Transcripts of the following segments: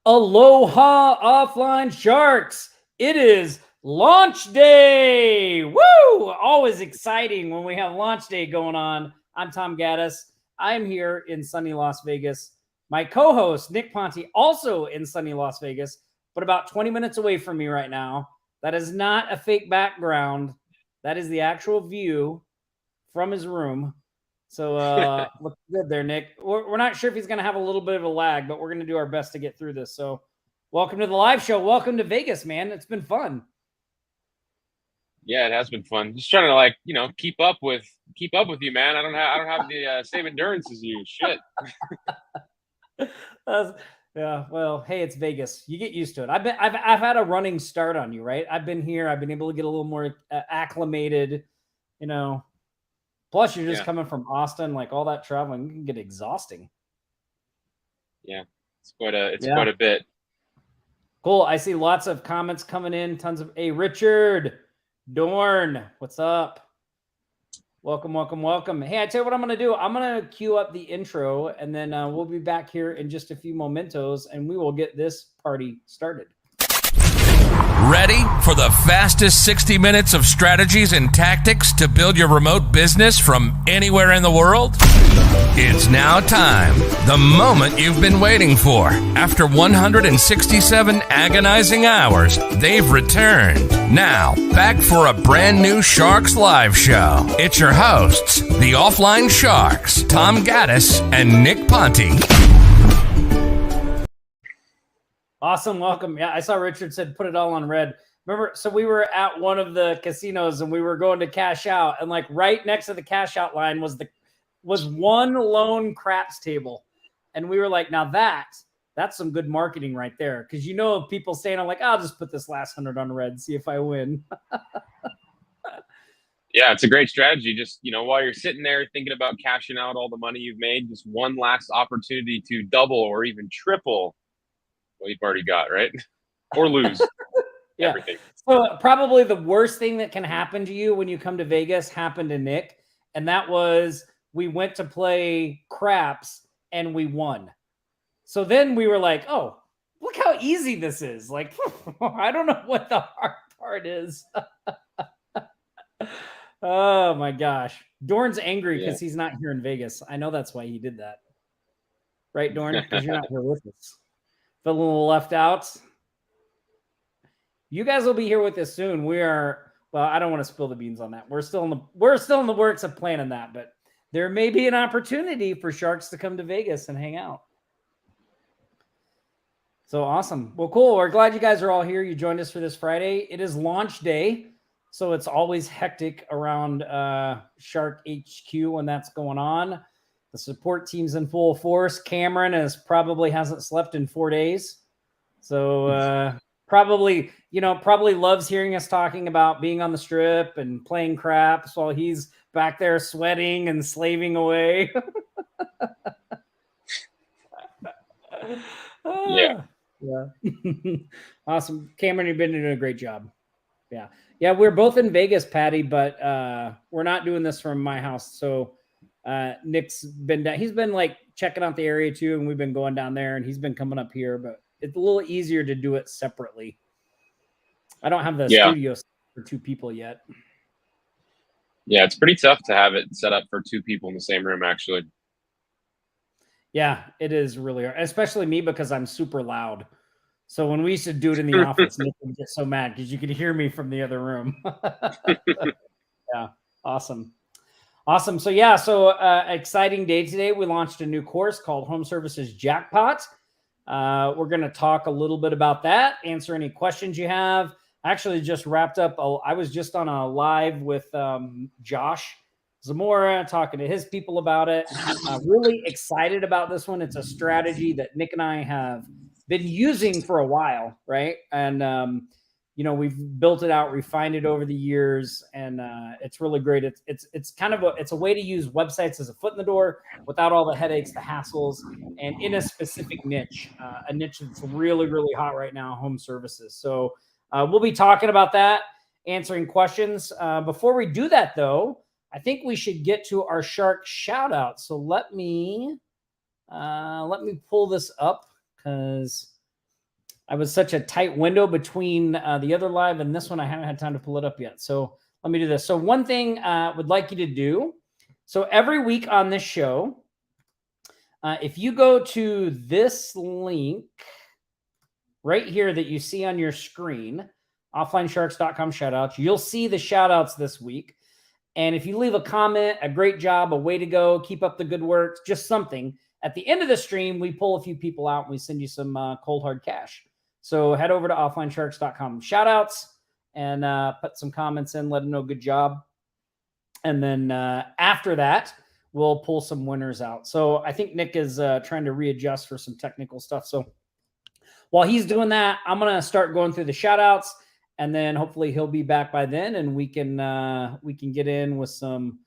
Aloha offline sharks. It is launch day. Woo! Always exciting when we have launch day going on. I'm Tom Gaddis. I'm here in sunny Las Vegas. My co-host, Nick Ponte, also in sunny Las Vegas, but about 20 minutes away from me right now. That is not a fake background. That is the actual view from his room. So looks good there, Nick. We're not sure if he's going to have a little bit of a lag, but we're going to do our best to get through this. So welcome to the live show. Welcome to Vegas, man. It's been fun. Yeah, it has been fun. Just trying to keep up with you, man. I don't have the same endurance as you. Shit. Yeah, well, hey, it's Vegas. You get used to it. I've had a running start on you, right? I've been here. I've been able to get a little more acclimated, you know. Plus, you're just coming from Austin, like all that traveling can get exhausting. Yeah, it's quite a bit. Cool. I see lots of comments coming in. Tons of Richard Dorn. What's up? Welcome, welcome, welcome. Hey, I tell you what I'm going to do. I'm going to cue up the intro, and then we'll be back here in just a few momentos, and we will get this party started. Ready for the fastest 60 minutes of strategies and tactics to build your remote business from anywhere in the world? It's now time, the moment you've been waiting for. After 167 agonizing hours, they've returned. Now, back for a brand new Sharks Live show. It's your hosts, the Offline Sharks, Tom Gaddis and Nick Ponte. Awesome. Welcome. Yeah, I saw Richard said put it all on red. Remember, so we were at one of the casinos and we were going to cash out, and like right next to the cash out line was one lone craps table. And we were like, now that's some good marketing right there. Because people saying, I'm like, I'll just put this last 100 on red, see if I win. Yeah, it's a great strategy. Just, while you're sitting there thinking about cashing out all the money you've made, just one last opportunity to double or even triple what you've already got, right? Or lose. Yeah. Everything. So probably the worst thing that can happen to you when you come to Vegas happened to Nick. And that was we went to play craps and we won. So then we were like, oh, look how easy this is. Like, I don't know what the hard part is. Oh my gosh. Dorn's angry because he's not here in Vegas. I know that's why he did that. Right, Dorn? Because you're not here with us. Feeling a little left out. You guys will be here with us soon. I don't want to spill the beans on that. We're still in the works of planning that, but there may be an opportunity for Sharks to come to Vegas and hang out. So awesome. Well, cool. We're glad you guys are all here. You joined us for this Friday. It is launch day, so it's always hectic around Shark HQ when that's going on. The support team's in full force. Cameron probably hasn't slept in 4 days. So probably loves hearing us talking about being on the strip and playing craps while he's back there sweating and slaving away. Yeah. Awesome. Cameron, you've been doing a great job. Yeah, we're both in Vegas, Patty, but we're not doing this from my house. So Nick's been down. He's been like checking out the area too, and we've been going down there, and he's been coming up here, but it's a little easier to do it separately. I don't have the studio for two people yet. Yeah, it's pretty tough to have it set up for two people in the same room, actually. Yeah, it is really hard, especially me because I'm super loud. So when we used to do it in the office, Nick would get so mad because you could hear me from the other room. Yeah, awesome. So exciting day today. We launched a new course called Home Services Jackpot. We're going to talk a little bit about that, answer any questions you have. I actually just wrapped up. I was just on a live with Josh Zamora talking to his people about it. Really excited about this one. It's a strategy that Nick and I have been using for a while, right? And we've built it out, refined it over the years, and it's really great. It's kind of a way to use websites as a foot in the door without all the headaches, the hassles, and in a specific niche, a niche that's really, really hot right now, home services. So we'll be talking about that, answering questions. Before we do that, though, I think we should get to our shark shout out. So let me pull this up because I was such a tight window between the other live and this one. I haven't had time to pull it up yet. So let me do this. So one thing I would like you to do. So every week on this show, if you go to this link right here that you see on your screen, offlinesharks.com shoutouts, you'll see the shoutouts this week. And if you leave a comment, a great job, a way to go, keep up the good work, just something. At the end of the stream, we pull a few people out and we send you some cold hard cash. So head over to offlinesharks.com shoutouts and put some comments in, let them know good job. And then after that, we'll pull some winners out. So I think Nick is trying to readjust for some technical stuff. So while he's doing that, I'm going to start going through the shout outs, and then hopefully he'll be back by then and we can get in with some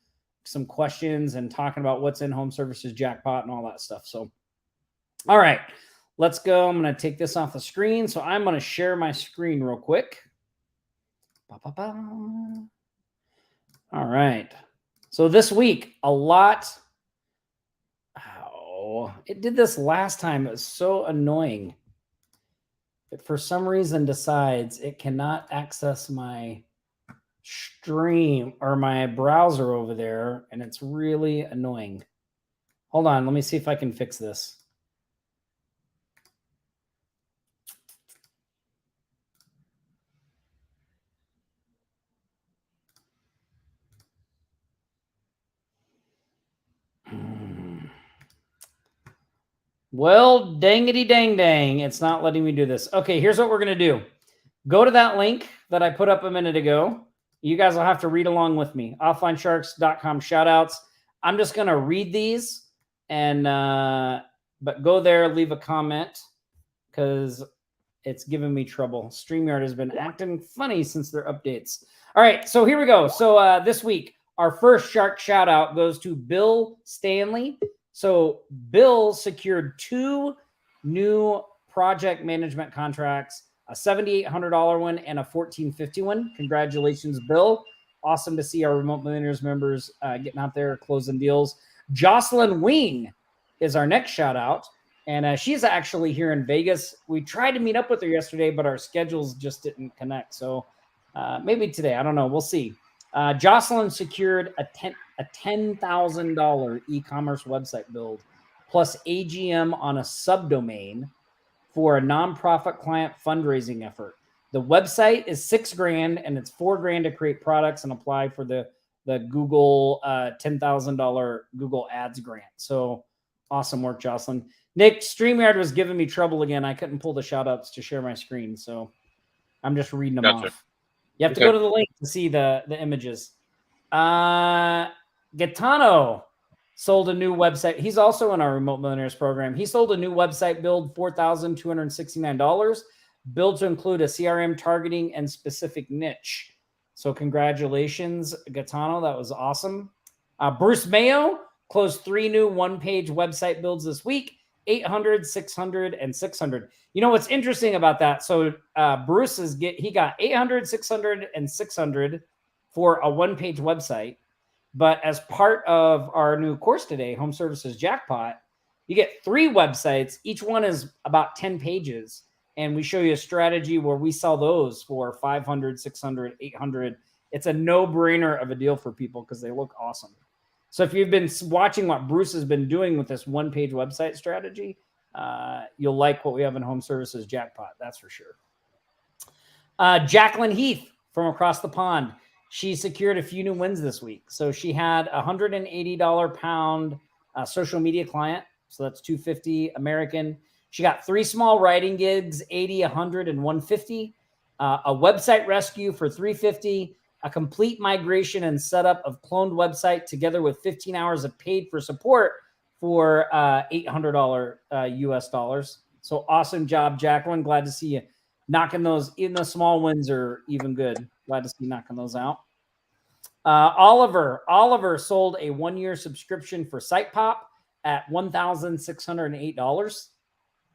questions and talking about what's in home services jackpot and all that stuff. So, all right, let's go. I'm going to take this off the screen. So I'm going to share my screen real quick. All right. So this week, a lot. Oh, it did this last time. It was so annoying. It for some reason decides it cannot access my stream or my browser over there, and it's really annoying. Hold on, let me see if I can fix this. Well, dangity dang dang, it's not letting me do this. Okay, here's what we're going to do. Go to that link that I put up a minute ago. You guys will have to read along with me. offlinesharks.com shoutouts. I'm just going to read these, and but go there, leave a comment, because it's giving me trouble. StreamYard has been acting funny since their updates. All right, so here we go. So this week, our first shark shout out goes to Bill Stanley. So Bill secured 2 new project management contracts, a $7,800 one and a $1,450 one. Congratulations, Bill. Awesome to see our Remote Millionaires members getting out there, closing deals. Jocelyn Wing is our next shout out. And she's actually here in Vegas. We tried to meet up with her yesterday, but our schedules just didn't connect. So maybe today, I don't know. We'll see. Jocelyn secured a $10,000 e-commerce website build plus AGM on a subdomain for a nonprofit client fundraising effort. The website is $6,000 and it's $4,000 to create products and apply for the Google $10,000 Google Ads grant. So awesome work, Jocelyn. Nick, StreamYard was giving me trouble again. I couldn't pull the shout outs to share my screen. So I'm just reading them off. You have to go to the link to see the images. Gaetano sold a new website. He's also in our Remote Millionaires program. He sold a new website build, $4,269, built to include a CRM targeting and specific niche. So congratulations, Gaetano. That was awesome. Bruce Mayo closed 3 new one-page website builds this week, 800, 600, and 600. You know what's interesting about that? So Bruce he got 800, 600, and 600 for a one-page website. But as part of our new course today, Home Services Jackpot, you get 3 websites. Each one is about 10 pages. And we show you a strategy where we sell those for 500, 600, 800. It's a no-brainer of a deal for people because they look awesome. So if you've been watching what Bruce has been doing with this one-page website strategy, you'll like what we have in Home Services Jackpot. That's for sure. Jacqueline Heath from across the pond. She secured a few new wins this week. So she had a $180 pound social media client. So that's $250 American. She got 3 small writing gigs, 80, 100, and 150. A website rescue for $350. A complete migration and setup of cloned website together with 15 hours of paid for support for $800 US dollars. So awesome job, Jacqueline. Glad to see you knocking those. Even the small wins are even good. Glad to see you knocking those out. Oliver sold a 1-year subscription for SitePop at $1,608.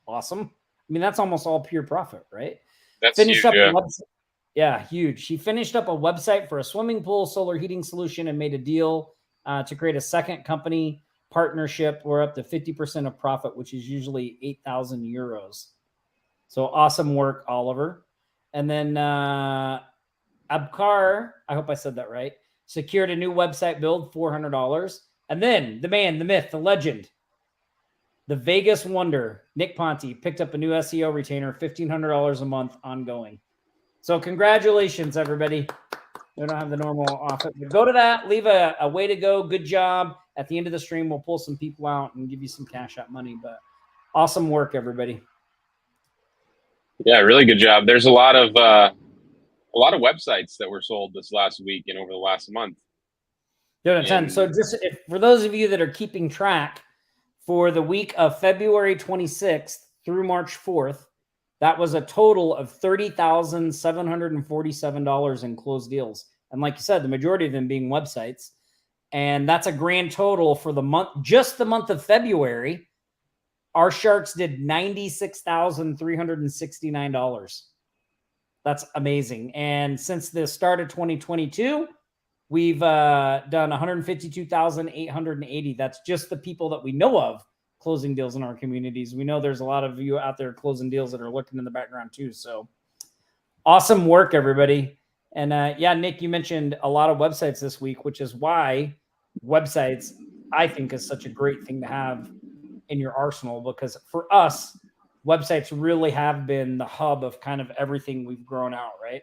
Awesome. I mean, that's almost all pure profit, right? That's Finished huge, up a website. Yeah, huge. She finished up a website for a swimming pool solar heating solution and made a deal to create a second company partnership where up to 50% of profit, which is usually 8,000 euros. So awesome work, Oliver. And then Abkar, I hope I said that right, secured a new website build, $400. And then the man, the myth, the legend, the Vegas wonder, Nick Ponte, picked up a new SEO retainer, $1,500 a month ongoing. So congratulations, everybody. We don't have the normal offer, but go to that, leave a way to go, good job. At the end of the stream, we'll pull some people out and give you some cash out money, but awesome work, everybody. Yeah, really good job. There's a lot of websites that were sold this last week and over the last month. So just for those of you that are keeping track, for the week of February 26th through March 4th, that was a total of $30,747 in closed deals. And like you said, the majority of them being websites. And that's a grand total for the month, just the month of February. Our sharks did $96,369. That's amazing. And since the start of 2022, we've done 152,880. That's just the people that we know of closing deals in our communities. We know there's a lot of you out there closing deals that are looking in the background too. So awesome work, everybody. And yeah, Nick, you mentioned a lot of websites this week, which is why websites, I think, is such a great thing to have in your arsenal, because for us, websites really have been the hub of kind of everything we've grown out, right?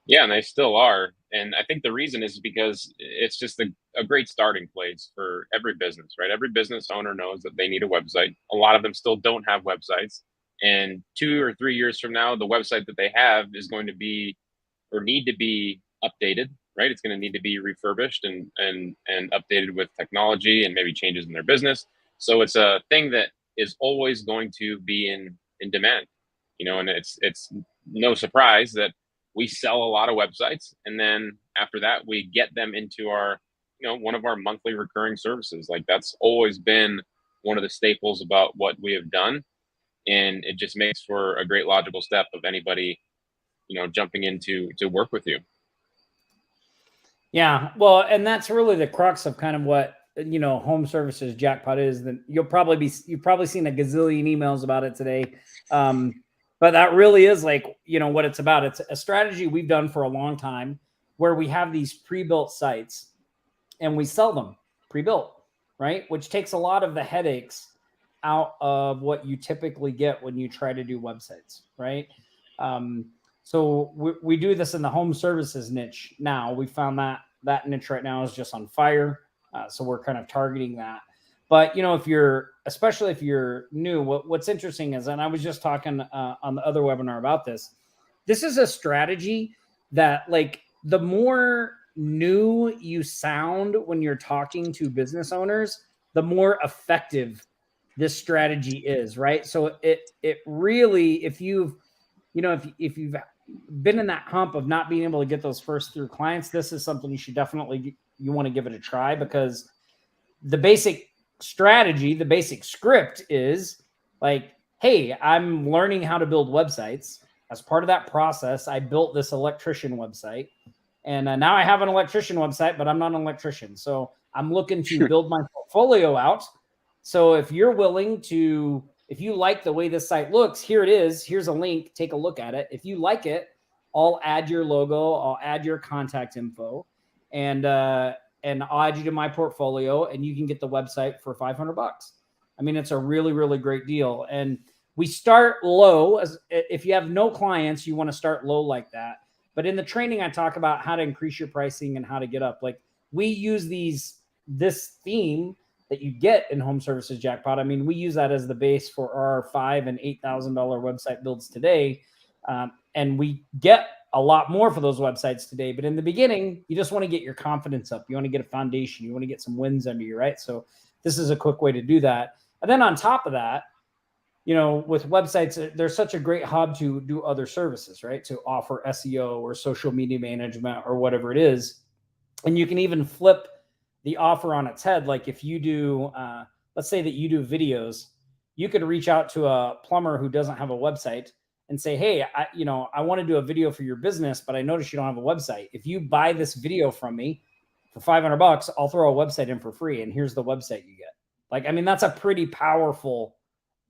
Yeah, and they still are. And I think the reason is because it's just a great starting place for every business, right? Every business owner knows that they need a website. A lot of them still don't have websites. And 2 or 3 years from now, the website that they have is going to be or need to be updated, right? It's going to need to be refurbished and updated with technology and maybe changes in their business. So it's a thing that is always going to be in demand, you know, and it's no surprise that we sell a lot of websites, and then after that we get them into our, you know, one of our monthly recurring services. Like that's always been one of the staples about what we have done, and it just makes for a great logical step of anybody, you know, jumping into to work with you. Yeah, well, and that's really the crux of kind of what, you know, home services jackpot is. That you've probably seen a gazillion emails about it today. But that really is like, you know, what it's about. It's a strategy we've done for a long time where we have these pre-built sites and we sell them pre-built, right? Which takes a lot of the headaches out of what you typically get when you try to do websites, right? So we do this in the home services niche now. We found that niche right now is just on fire. So we're kind of targeting that. But, you know, especially if you're new, what's interesting is, and I was just talking on the other webinar about this is a strategy that, like, the more new you sound when you're talking to business owners, the more effective this strategy is, right? So it really, if you've been in that hump of not being able to get those first through clients, this is something you want to give it a try, because the basic strategy, the basic script is like, hey, I'm learning how to build websites. As part of that process, I built this electrician website, and now I have an electrician website, but I'm not an electrician. So I'm looking to build my portfolio out. So if you're willing to, if you like the way this site looks, here it is. Here's a link. Take a look at it. If you like it, I'll add your logo. I'll add your contact info, and I'll add you to my portfolio, and you can get the website for $500. I mean, it's a really, really great deal. And we start low. If you have no clients, you want to start low like that. But in the training, I talk about how to increase your pricing and how to get up. Like, we use this theme that you get in Home Services Jackpot. I mean, we use that as the base for our $5,000 and $8,000 website builds today. And we get a lot more for those websites today. But in the beginning, you just want to get your confidence up. You want to get a foundation. You want to get some wins under you, right? So this is a quick way to do that. And then on top of that, you know, with websites, they're such a great hub to do other services, right? To offer SEO or social media management or whatever it is. And you can even flip the offer on its head. Like if you do, let's say that you do videos, you could reach out to a plumber who doesn't have a website and say, hey, I want to do a video for your business, but I noticed you don't have a website. If you buy this video from me for $500, I'll throw a website in for free. And here's the website you get. Like, I mean, that's a pretty powerful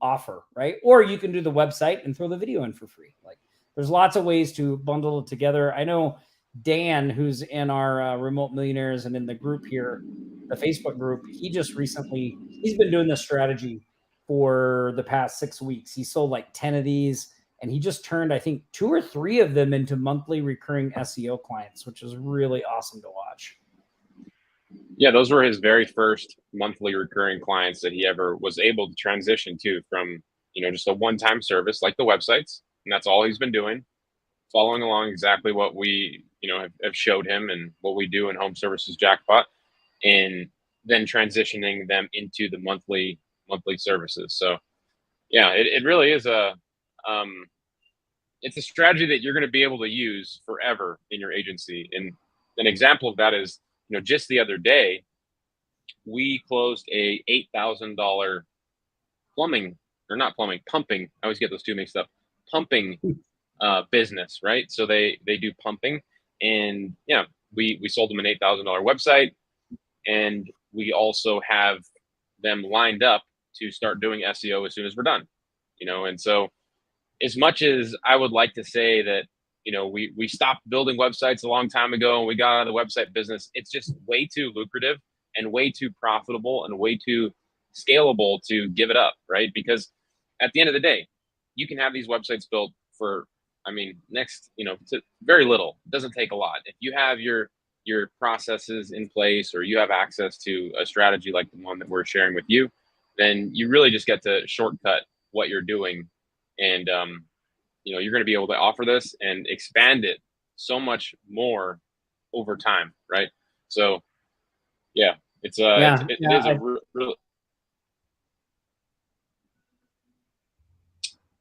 offer, right? Or you can do the website and throw the video in for free. Like there's lots of ways to bundle it together. I know Dan, who's in our Remote Millionaires and in the group here, the Facebook group, he's been doing this strategy for the past 6 weeks. He sold like 10 of these, and he just turned, I think, 2 or 3 of them into monthly recurring SEO clients, which is really awesome to watch. Yeah, those were his very first monthly recurring clients that he ever was able to transition to, from, just a one-time service like the websites. And that's all he's been doing, following along exactly what we, have showed him and what we do in Home Services Jackpot, and then transitioning them into the monthly services. So yeah, it really is it's a strategy that you're going to be able to use forever in your agency. And an example of that is, just the other day, we closed a $8,000 pumping. I always get those two mixed up. Pumping business, right? So they do pumping, and yeah, we sold them an $8,000 website, and we also have them lined up to start doing SEO as soon as we're done. And so, as much as I would like to say that, we stopped building websites a long time ago and we got out of the website business, it's just way too lucrative and way too profitable and way too scalable to give it up, right? Because at the end of the day, you can have these websites built for, to very little. It doesn't take a lot. If you have your processes in place, or you have access to a strategy like the one that we're sharing with you, then you really just get to shortcut what you're doing. And, you're going to be able to offer this and expand it so much more over time. Right. So yeah, it is a real.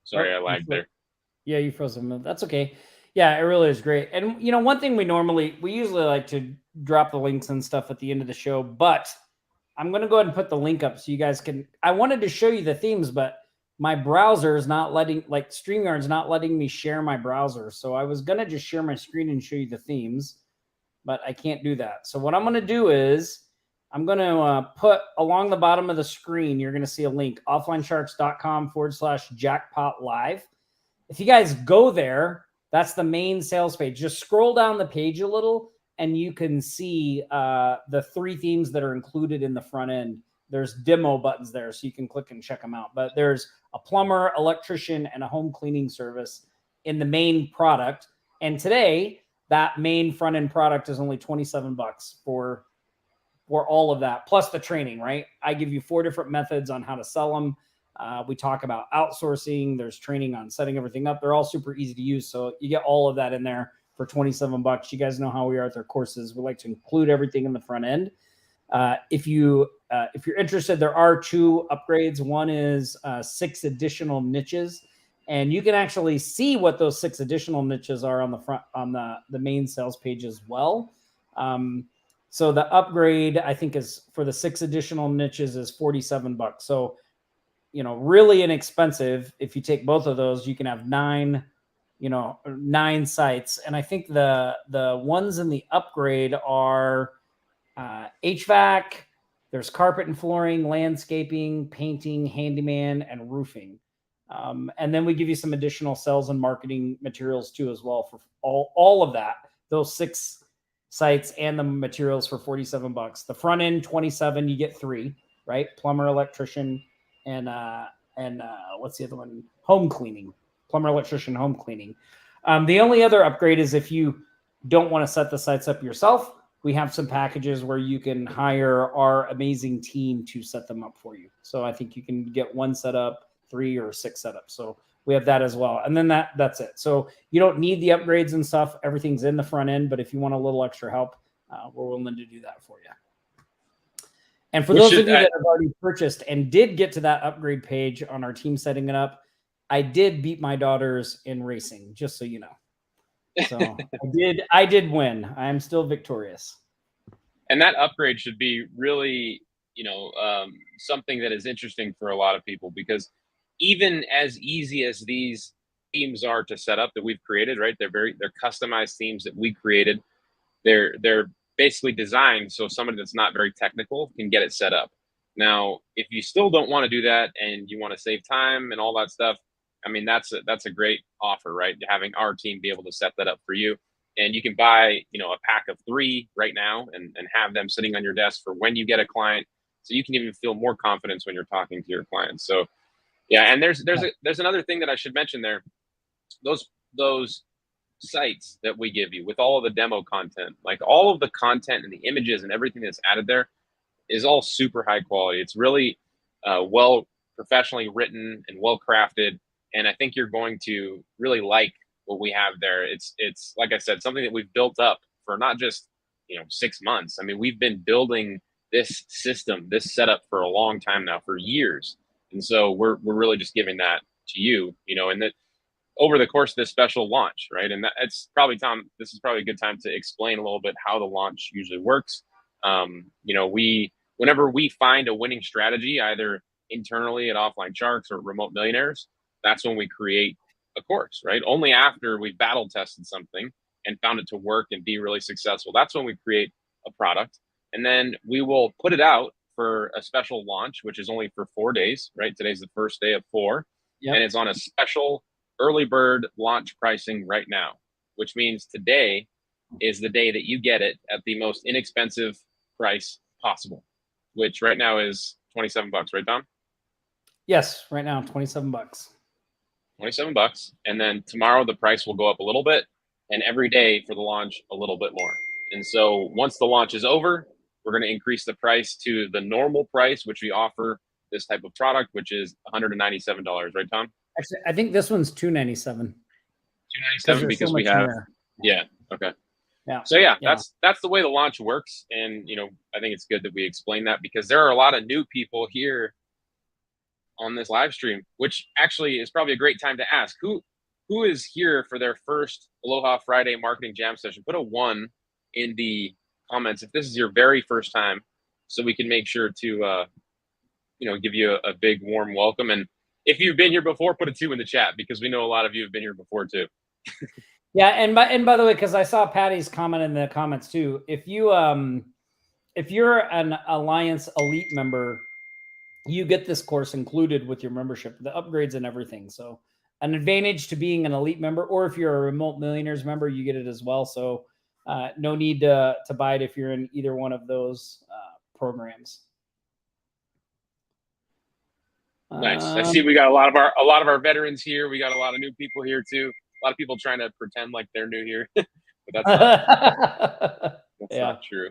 Sorry, I lagged there. Yeah, you froze a minute. That's okay. Yeah, it really is great. And one thing we usually like to drop the links and stuff at the end of the show, but I'm going to go ahead and put the link up so you guys can. I wanted to show you the themes, but my browser is not letting, like StreamYard's not letting me share my browser. So I was going to just share my screen and show you the themes, but I can't do that. So what I'm going to do is I'm going to put along the bottom of the screen, you're going to see a link, offlinesharks.com/jackpot live. If you guys go there, that's the main sales page. Just scroll down the page a little and you can see the 3 themes that are included in the front end. There's demo buttons there, so you can click and check them out. But there's a plumber, electrician, and a home cleaning service in the main product. And today, that main front end product is only $27 for all of that, plus the training, right? I give you 4 different methods on how to sell them. We talk about outsourcing. There's training on setting everything up. They're all super easy to use. So you get all of that in there for $27. You guys know how we are at their courses. We like to include everything in the front end. If you're interested, there are 2 upgrades. One is 6 additional niches, and you can actually see what those 6 additional niches are on the front, on the main sales page as well. So the upgrade, I think, is for the 6 additional niches is $47. So, really inexpensive. If you take both of those, you can have 9 sites. And I think the ones in the upgrade are HVAC, there's carpet and flooring, landscaping, painting, handyman, and roofing. And then we give you some additional sales and marketing materials too, as well, for all of that, those 6 sites and the materials for $47. The front end, $27, you get 3, right? Plumber, electrician, and what's the other one? Home cleaning. Plumber, electrician, home cleaning. The only other upgrade is if you don't want to set the sites up yourself, we have some packages where you can hire our amazing team to set them up for you. So I think you can get 1 setup, 3 or 6 setups. So we have that as well. And then that's it. So you don't need the upgrades and stuff. Everything's in the front end. But if you want a little extra help, we're willing to do that for you. And for those of you that have already purchased and did get to that upgrade page on our team setting it up, I did beat my daughters in racing, just so you know. So I did win. I am still victorious. And that upgrade should be really, something that is interesting for a lot of people, because even as easy as these themes are to set up that we've created, right? They're customized themes that we created. They're basically designed so somebody that's not very technical can get it set up. Now, if you still don't want to do that and you want to save time and all that stuff, I mean, that's a great offer, right? Having our team be able to set that up for you. And you can buy, a pack of 3 right now and have them sitting on your desk for when you get a client. So you can even feel more confidence when you're talking to your clients. So yeah, and there's another thing that I should mention there. Those sites that we give you with all of the demo content, like all of the content and the images and everything that's added there is all super high quality. It's really well professionally written and well crafted, and I think you're going to really like what we have there. It's like I said, something that we've built up for not just 6 months. I mean, we've been building this system, this setup for a long time now, for years, and so we're really just giving that to you, and that over the course of this special launch, right? And it's probably, Tom, this is probably a good time to explain a little bit how the launch usually works. Whenever we find a winning strategy, either internally at Offline Sharks or Remote Millionaires, that's when we create a course, right? Only after we battle tested something and found it to work and be really successful, that's when we create a product. And then we will put it out for a special launch, which is only for 4 days, right? Today's the first day of 4. Yep. And it's on a special early bird launch pricing right now, which means today is the day that you get it at the most inexpensive price possible, which right now is $27, right, Tom? Yes, right now, $27. $27. And then tomorrow the price will go up a little bit, and every day for the launch a little bit more. And so once the launch is over, we're going to increase the price to the normal price, which we offer this type of product, which is $197, right, Tom? Actually, I think this one's $297. $297 because we have, yeah, okay. Yeah. So yeah, that's the way the launch works. And, I think it's good that we explain that, because there are a lot of new people here on this live stream, which actually is probably a great time to ask who is here for their first Aloha Friday marketing jam session. Put a 1 in the comments if this is your very first time, so we can make sure to, give you a big warm welcome. And if you've been here before, put a 2 in the chat, because we know a lot of you have been here before too. Yeah, and by the way, because I saw Patty's comment in the comments too, if you're an Alliance Elite member, you get this course included with your membership, the upgrades and everything. So an advantage to being an Elite member, or if you're a Remote Millionaires member, you get it as well. So no need to buy it if you're in either one of those programs. Nice. I see we got a lot of our veterans here. We got a lot of new people here too. A lot of people trying to pretend like they're new here, but that's not true.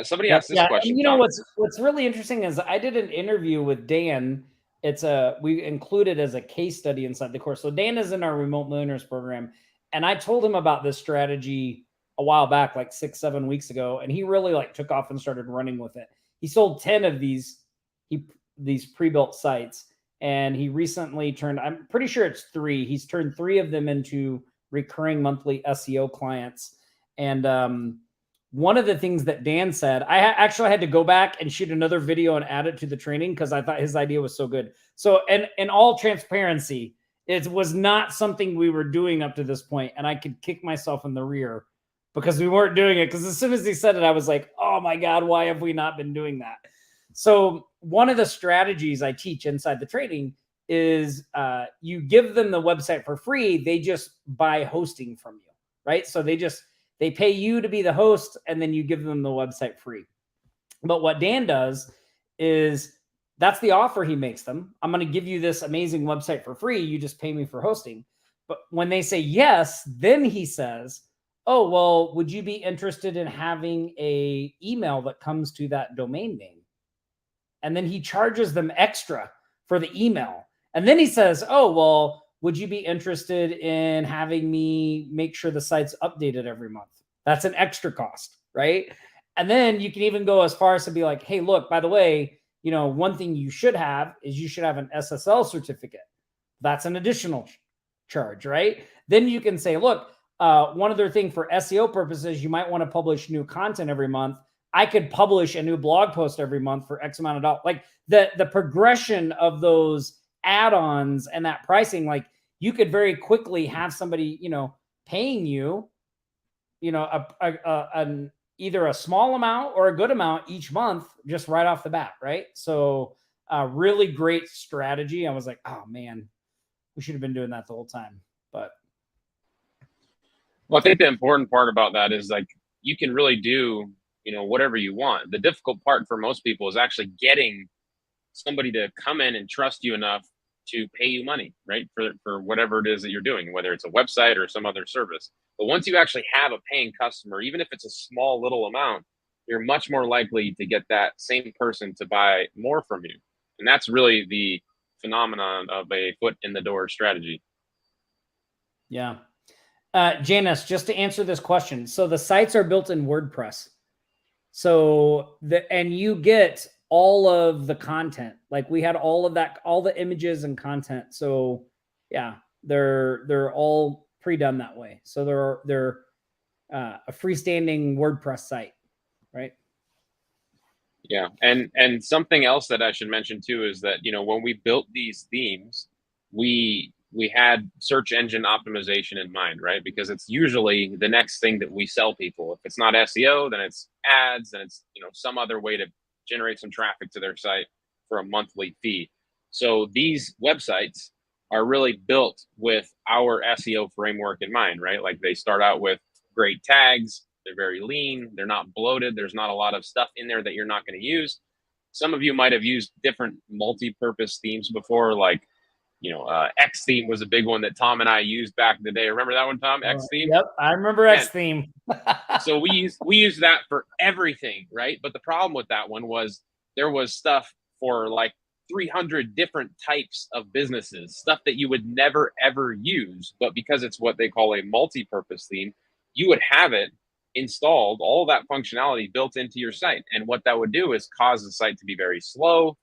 Somebody asked this question. And what's really interesting is I did an interview with Dan. We included as a case study inside the course. So Dan is in our Remote Millionaires program, and I told him about this strategy a while back, like 6-7 weeks ago, and he really took off and started running with it. He sold 10 of these pre-built sites, and he recently turned, I'm pretty sure it's 3. He's turned 3 of them into recurring monthly SEO clients. And one of the things that Dan said, I actually had to go back and shoot another video and add it to the training because I thought his idea was so good. So, and in all transparency, it was not something we were doing up to this point, and I could kick myself in the rear because we weren't doing it. Because as soon as he said it, I was like, oh my God, why have we not been doing that? So one of the strategies I teach inside the training is you give them the website for free. They just buy hosting from you, right? So they pay you to be the host, and then you give them the website free. But what Dan does is that's the offer he makes them. I'm going to give you this amazing website for free. You just pay me for hosting. But when they say yes, then he says, oh, well, would you be interested in having an email that comes to that domain name? And then he charges them extra for the email. And then he says, oh, well, would you be interested in having me make sure the site's updated every month? That's an extra cost, right? And then you can even go as far as to be like, hey, look, by the way, one thing you should have is you should have an SSL certificate. That's an additional charge, right? Then you can say, look, one other thing for SEO purposes, you might want to publish new content every month. I could publish a new blog post every month for X amount of dollars. Like the progression of those add-ons and that pricing, like you could very quickly have somebody, paying you, an either a small amount or a good amount each month, just right off the bat, right? So really great strategy. I was like, oh man, we should have been doing that the whole time. But well, I think the important part about that is like you can really do, whatever you want. The difficult part for most people is actually getting somebody to come in and trust you enough to pay you money, right? For whatever it is that you're doing, whether it's a website or some other service. But once you actually have a paying customer, even if it's a small little amount, you're much more likely to get that same person to buy more from you. And that's really the phenomenon of a foot in the door strategy. yeah. Janice, just to answer this question. So the sites are built in WordPress. So and you get all of the content. Like we had all of that, all the images and content. So yeah, they're all pre-done that way. So they're a freestanding WordPress site, right? Yeah, and something else that I should mention too is that when we built these themes, we had search engine optimization in mind, right? Because it's usually the next thing that we sell people. If it's not SEO, then it's ads, and it's some other way to generate some traffic to their site for a monthly fee. So these websites are really built with our SEO framework in mind, right? Like they start out with great tags. They're very lean. They're not bloated. There's not a lot of stuff in there that you're not going to use. Some of you might have used different multi-purpose themes before, like, X theme was a big one that Tom and I used back in the day. Remember that one, Tom? X theme? Yep, I remember X theme. So we used that for everything, right? But the problem with that one was there was stuff for like 300 different types of businesses, stuff that you would never ever use, but because it's what they call a multi-purpose theme, you would have it installed, all that functionality built into your site. And what that would do is cause the site to be very slow.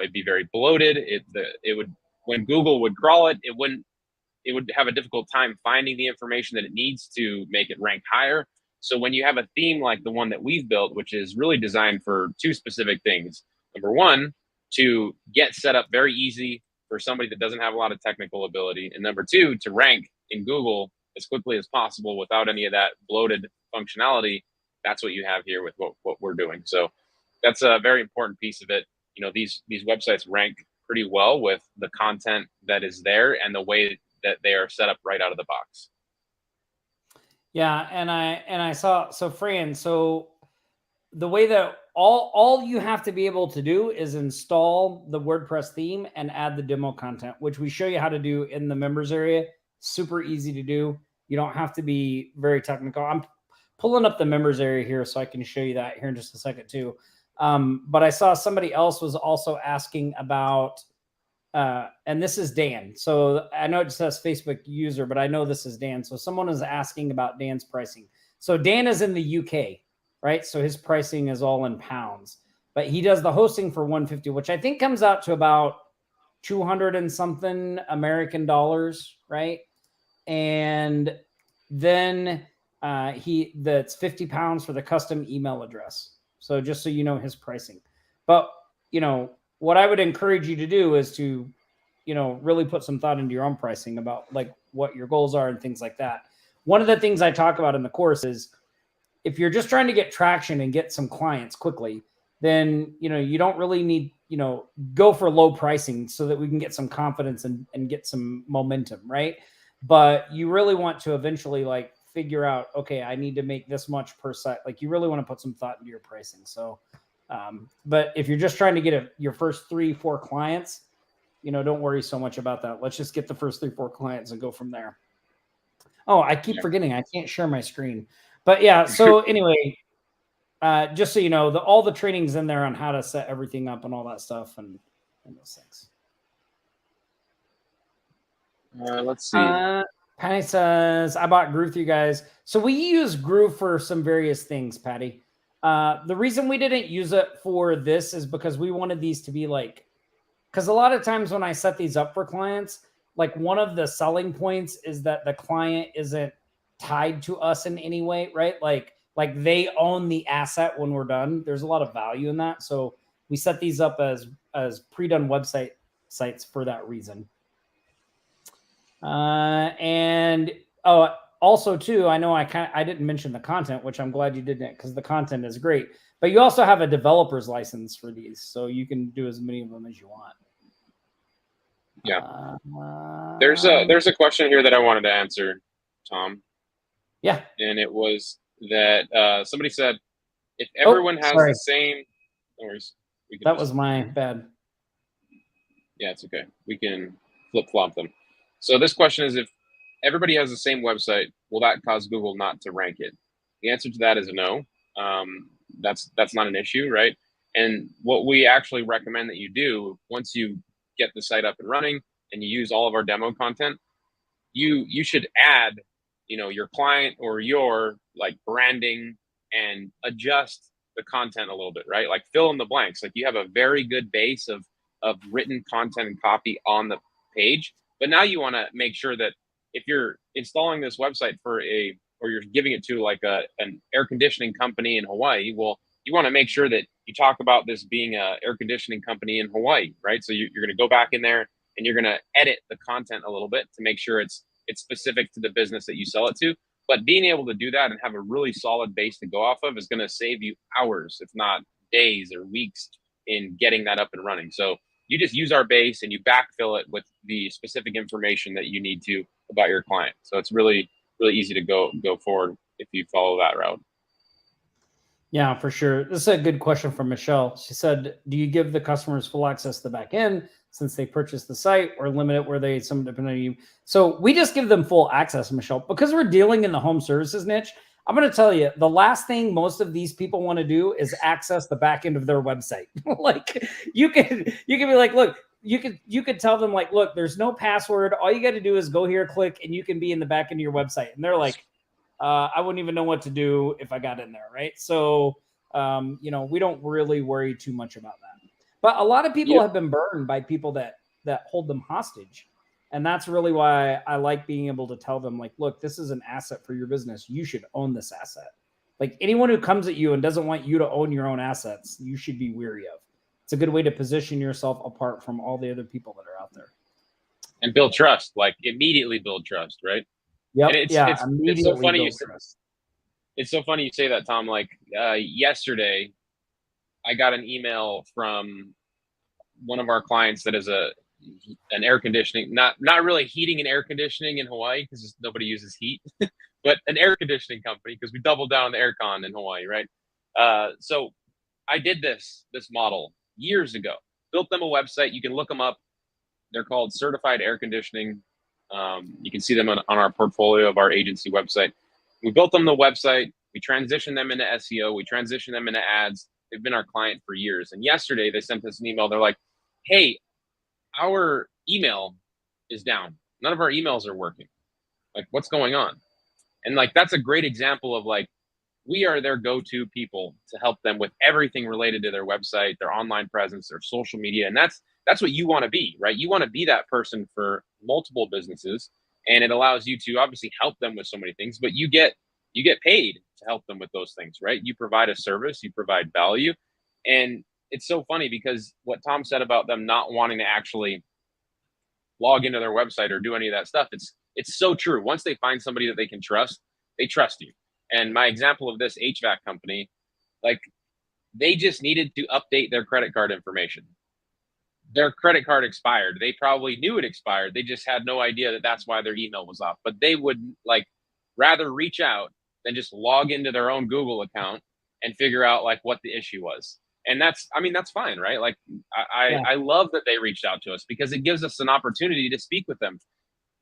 It'd be very bloated. It would, when Google would crawl it, it would have a difficult time finding the information that it needs to make it rank higher. So when you have a theme like the one that we've built, which is really designed for two specific things. Number one, to get set up very easy for somebody that doesn't have a lot of technical ability. And number two, to rank in Google as quickly as possible without any of that bloated functionality. That's what you have here with what we're doing. So that's a very important piece of it. These websites rank pretty well with the content that is there and the way that they are set up right out of the box. Yeah, and I saw, so Fran, so the way that all you have to be able to do is install the WordPress theme and add the demo content, which we show you how to do in the members area. Super easy to do. You don't have to be very technical. I'm pulling up the members area here so I can show you that here in just a second too. But I saw somebody else was also asking about, and this is Dan. So I know it says Facebook user, but I know this is Dan. So someone is asking about Dan's pricing. So Dan is in the UK, right? So his pricing is all in pounds, but he does the hosting for 150, which I think comes out to about 200 and something American dollars, right? And then that's 50 pounds for the custom email address. So just so you know his pricing. But what I would encourage you to do is to really put some thought into your own pricing about like what your goals are and things like that. One of the things I talk about in the course is if you're just trying to get traction and get some clients quickly, then you don't really need go for low pricing so that we can get some confidence and get some momentum, right? But you really want to eventually like figure out, okay, I need to make this much per site. Like you really want to put some thought into your pricing. So but if you're just trying to get your first 3-4 clients, don't worry so much about that. Let's just get the first 3-4 clients and go from there. Oh, I keep forgetting I can't share my screen. But yeah, so anyway, just so you know, all the training's in there on how to set everything up and all that stuff and those things. Let's see. Patty says, I bought Groove for you guys. So we use Groove for some various things, Patty. The reason we didn't use it for this is because we wanted these to be like, because a lot of times when I set these up for clients, like one of the selling points is that the client isn't tied to us in any way, right? Like they own the asset when we're done. There's a lot of value in that. So we set these up as pre-done website sites for that reason. And also too, I know I didn't mention the content, which I'm glad you didn't, because the content is great. But you also have a developer's license for these, so you can do as many of them as you want. Yeah. There's a question here that I wanted to answer, Tom. Yeah. And it was that somebody said, if everyone has the same, that was my bad. Yeah, it's okay. We can flip-flop them. So this question is, if everybody has the same website, will that cause Google not to rank it? The answer to that is no. That's not an issue, right? And what we actually recommend that you do, once you get the site up and running and you use all of our demo content, you should add, your client or your like branding and adjust the content a little bit, right? Like fill in the blanks. Like you have a very good base of written content and copy on the page, but now you want to make sure that if you're installing this website or you're giving it to like an air conditioning company in Hawaii, well, you want to make sure that you talk about this being a air conditioning company in Hawaii, right? So you're going to go back in there and you're going to edit the content a little bit to make sure it's specific to the business that you sell it to. But being able to do that and have a really solid base to go off of is going to save you hours, if not days or weeks, in getting that up and running. So you just use our base and you backfill it with the specific information that you need to about your client. So it's really, really easy to go forward if you follow that route. Yeah, for sure. This is a good question from Michelle. She said, do you give the customers full access to the back end since they purchased the site, or limit it where they some depend on you? So we just give them full access, Michelle, because we're dealing in the home services niche. I'm going to tell you, the last thing most of these people want to do is access the back end of their website. Like you can be like, look, you could tell them like, look, there's no password. All you got to do is go here, click, and you can be in the back end of your website. And they're like, I wouldn't even know what to do if I got in there, right? So, we don't really worry too much about that. But a lot of people have been burned by people that hold them hostage. And that's really why I like being able to tell them, like, look, this is an asset for your business. You should own this asset. Like anyone who comes at you and doesn't want you to own your own assets, you should be weary of. It's a good way to position yourself apart from all the other people that are out there. And build trust, like immediately build trust, right? Yep. It's so funny it's so funny you say that, Tom. Like yesterday, I got an email from one of our clients that is an air conditioning, not really heating and air conditioning in Hawaii because nobody uses heat, but an air conditioning company because we doubled down on the aircon in Hawaii, right? So I did this model years ago, built them a website. You can look them up. They're called Certified Air Conditioning. You can see them on our portfolio of our agency website. We built them the website. We transitioned them into SEO. We transitioned them into ads. They've been our client for years. And yesterday they sent us an email. They're like, hey, our email is down. None of our emails are working. Like, what's going on? And like, that's a great example of like, we are their go-to people to help them with everything related to their website, their online presence, their social media. And that's what you want to be, right? You want to be that person for multiple businesses, and it allows you to obviously help them with so many things, but you get paid to help them with those things, right? You provide a service, you provide value. And it's so funny because what Tom said about them not wanting to actually log into their website or do any of that stuff, it's so true. Once they find somebody that they can trust, they trust you. And my example of this HVAC company, like they just needed to update their credit card information. Their credit card expired. They probably knew it expired. They just had no idea that that's why their email was off. But they would like rather reach out than just log into their own Google account and figure out like what the issue was. And that's fine, right? Like I love that they reached out to us because it gives us an opportunity to speak with them.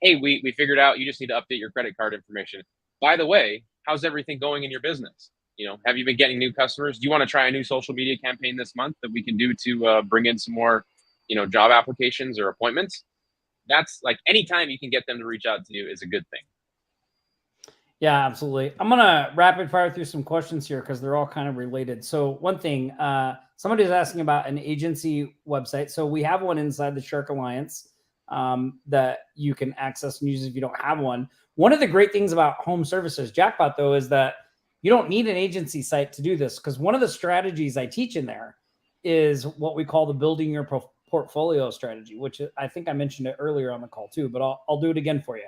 Hey, we figured out you just need to update your credit card information. By the way, how's everything going in your business? Have you been getting new customers? Do you want to try a new social media campaign this month that we can do to bring in some more job applications or appointments? That's like anytime you can get them to reach out to you is a good thing. Yeah, absolutely. I'm going to rapid fire through some questions here because they're all kind of related. So one thing, somebody's asking about an agency website. So we have one inside the Shark Alliance that you can access and use if you don't have one. One of the great things about Home Services Jackpot, though, is that you don't need an agency site to do this, because one of the strategies I teach in there is what we call the building your portfolio strategy, which I think I mentioned it earlier on the call too, but I'll do it again for you.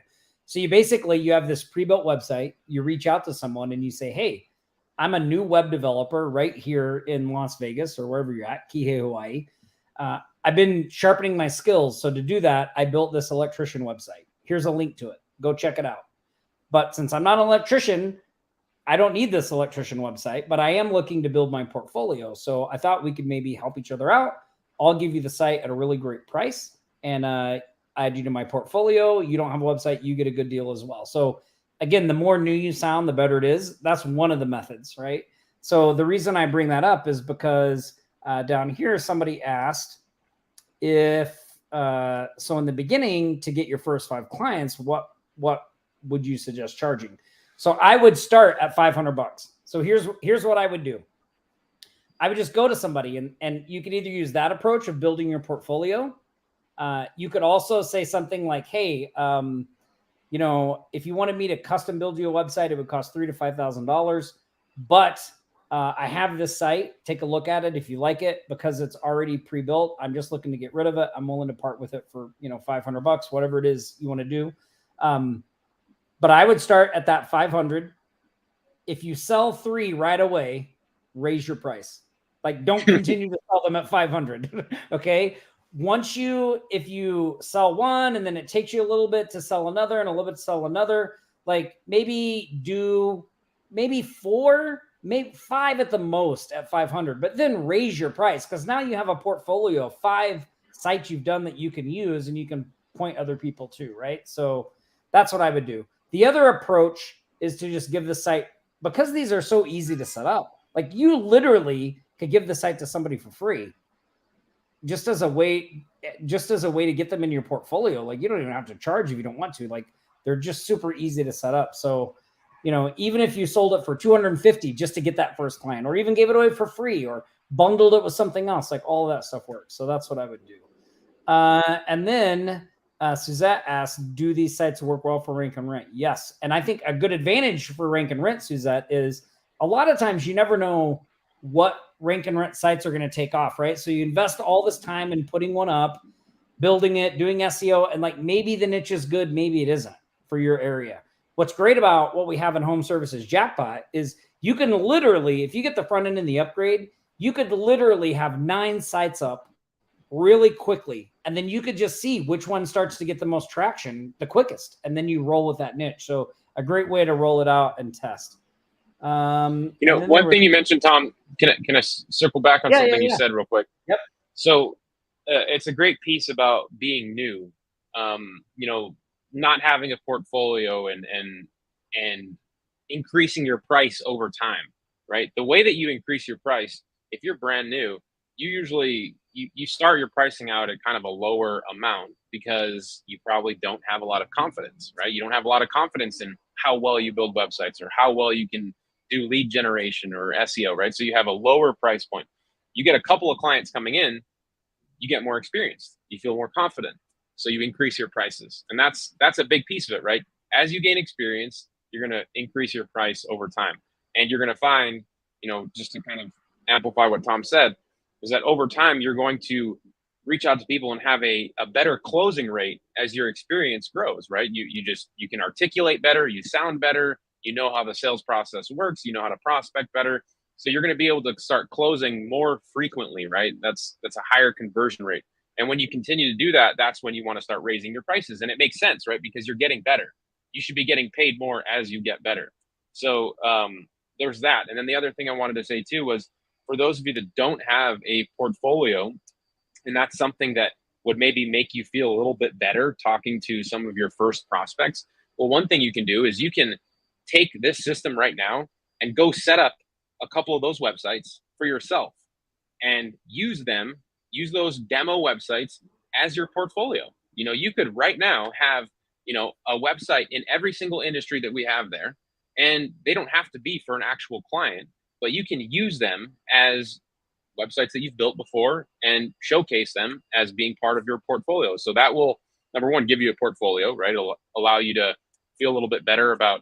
So you have this pre-built website, you reach out to someone and you say, hey, I'm a new web developer right here in Las Vegas or wherever you're at, Kihei, Hawaii. I've been sharpening my skills. So to do that, I built this electrician website. Here's a link to it. Go check it out. But since I'm not an electrician, I don't need this electrician website, but I am looking to build my portfolio. So I thought we could maybe help each other out. I'll give you the site at a really great price and add you to my portfolio. You don't have a website, you get a good deal as well. So again, the more new you sound, the better it is. That's one of the methods, right? So the reason I bring that up is because down here, somebody asked if, so in the beginning, to get your first 5 clients, what would you suggest charging? So I would start at $500. So here's what I would do. I would just go to somebody and you could either use that approach of building your portfolio. You could also say something like, hey, if you wanted me to custom build you a website, it would cost $3,000 to $5,000. But I have this site. Take a look at it. If you like it, because it's already pre-built, I'm just looking to get rid of it. I'm willing to part with it for, $500, whatever it is you want to do. But I would start at that 500. If you sell 3 right away, raise your price. Like, don't continue to sell them at 500. Okay. If you sell 1 and then it takes you a little bit to sell another and a little bit to sell another, like maybe do 4, maybe 5 at the most at 500, but then raise your price. Cause now you have a portfolio of 5 sites you've done that you can use and you can point other people to, right? So that's what I would do. The other approach is to just give the site, because these are so easy to set up. Like, you literally could give the site to somebody for free, just as a way to get them in your portfolio. Like, you don't even have to charge if you don't want to. Like, they're just super easy to set up. So, even if you sold it for $250 just to get that first client, or even gave it away for free, or bundled it with something else, like all of that stuff works. So that's what I would do. And then Suzette asked, do these sites work well for rank and rent? Yes. And I think a good advantage for rank and rent, Suzette, is a lot of times you never know what rank and rent sites are going to take off, right? So you invest all this time in putting one up, building it, doing SEO, and like maybe the niche is good, maybe it isn't for your area. What's great about what we have in Home Services Jackpot is you can literally, if you get the front end and the upgrade, you could literally have 9 sites up really quickly. And then you could just see which one starts to get the most traction the quickest. And then you roll with that niche. So a great way to roll it out and test. One thing you mentioned, Tom, can I circle back on something you said real quick? Yep. So it's a great piece about being new, not having a portfolio and increasing your price over time, right? The way that you increase your price, if you're brand new, you usually you start your pricing out at kind of a lower amount because you probably don't have a lot of confidence, right? You don't have a lot of confidence in how well you build websites or how well you can do lead generation or SEO, right? So you have a lower price point. You get a couple of clients coming in, you get more experience, you feel more confident, so you increase your prices. And that's a big piece of it, right? As you gain experience, you're going to increase your price over time. And you're going to find, just to kind of amplify what Tom said, is that over time, you're going to reach out to people and have a better closing rate as your experience grows, right? You can articulate better, you sound better, you know how the sales process works, you know how to prospect better. So you're going to be able to start closing more frequently, right? That's a higher conversion rate. And when you continue to do that, that's when you want to start raising your prices. And it makes sense, right? Because you're getting better. You should be getting paid more as you get better. So there's that. And then the other thing I wanted to say too was, for those of you that don't have a portfolio, and that's something that would maybe make you feel a little bit better talking to some of your first prospects. Well, one thing you can do is you can take this system right now and go set up a couple of those websites for yourself and use those demo websites as your portfolio. You could right now have, a website in every single industry that we have there, and they don't have to be for an actual client, but you can use them as websites that you've built before and showcase them as being part of your portfolio. So that will, number one, give you a portfolio, right? It'll allow you to feel a little bit better about,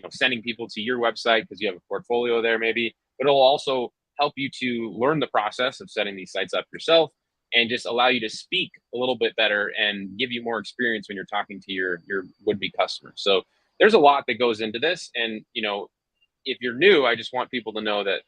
sending people to your website because you have a portfolio there maybe, but it'll also help you to learn the process of setting these sites up yourself. and just allow you to speak a little bit better and give you more experience when you're talking to your would-be customers. So there's a lot that goes into this. And, if you're new, I just want people to know that,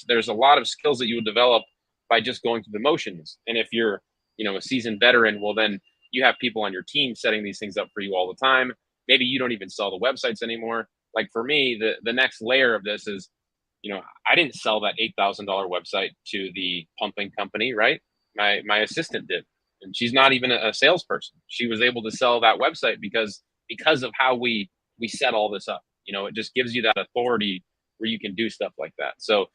there's a lot of skills that you will develop by just going through the motions. And if you're, a seasoned veteran, well, then you have people on your team setting these things up for you all the time. Maybe you don't even sell the websites anymore. Like for me, the next layer of this is, I didn't sell that $8,000 website to the pumping company, right? My assistant did, and she's not even a salesperson. She was able to sell that website because of how we set all this up. It just gives you that authority where you can do stuff like that. So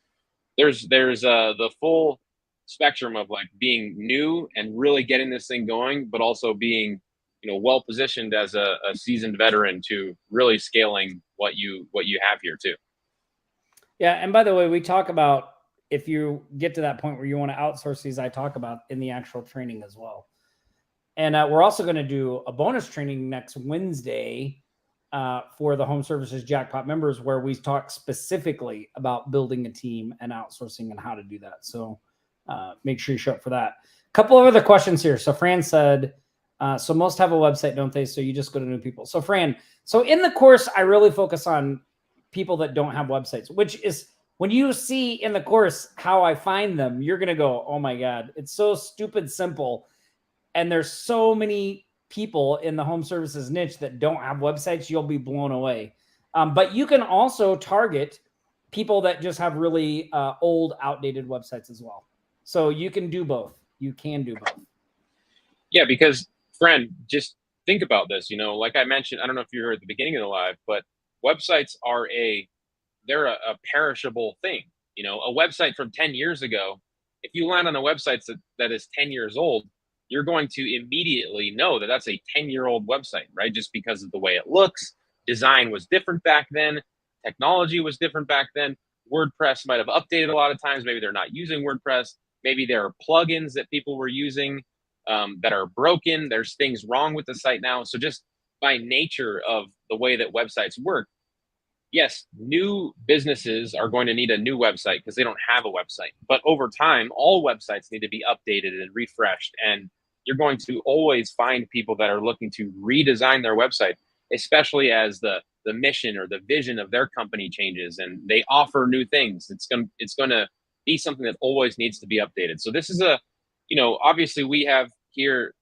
there's the full spectrum of like being new and really getting this thing going, but also being well positioned as a seasoned veteran to really scaling what you have here too. Yeah, and by the way, we talk about, if you get to that point where you want to outsource these, I talk about in the actual training as well. And we're also going to do a bonus training next Wednesday for the Home Services Jackpot members, where we talk specifically about building a team and outsourcing and how to do that. So make sure you show up for that. A couple of other questions here. So Fran said, so most have a website, don't they? So you just go to new people. So Fran, so in the course, I really focus on people that don't have websites, which is, when you see in the course how I find them, you're going to go, oh my God, it's so stupid simple. And there's so many people in the home services niche that don't have websites. You'll be blown away. But you can also target people that just have really old, outdated websites as well. So you can do both. You can do both. Yeah, because friend, just think about this. Like I mentioned, I don't know if you were at the beginning of the live, but websites are they're a perishable thing. A website from 10 years ago, if you land on a website that is 10 years old, you're going to immediately know that that's a 10-year-old website, right? Just because of the way it looks. Design was different back then. Technology was different back then. WordPress might have updated a lot of times. Maybe they're not using WordPress. Maybe there are plugins that people were using that are broken. There's things wrong with the site now. So just by nature of the way that websites work, yes, new businesses are going to need a new website because they don't have a website. But over time, all websites need to be updated and refreshed. And you're going to always find people that are looking to redesign their website, especially as the mission or the vision of their company changes and they offer new things. It's going to be something that always needs to be updated. So this is obviously we have here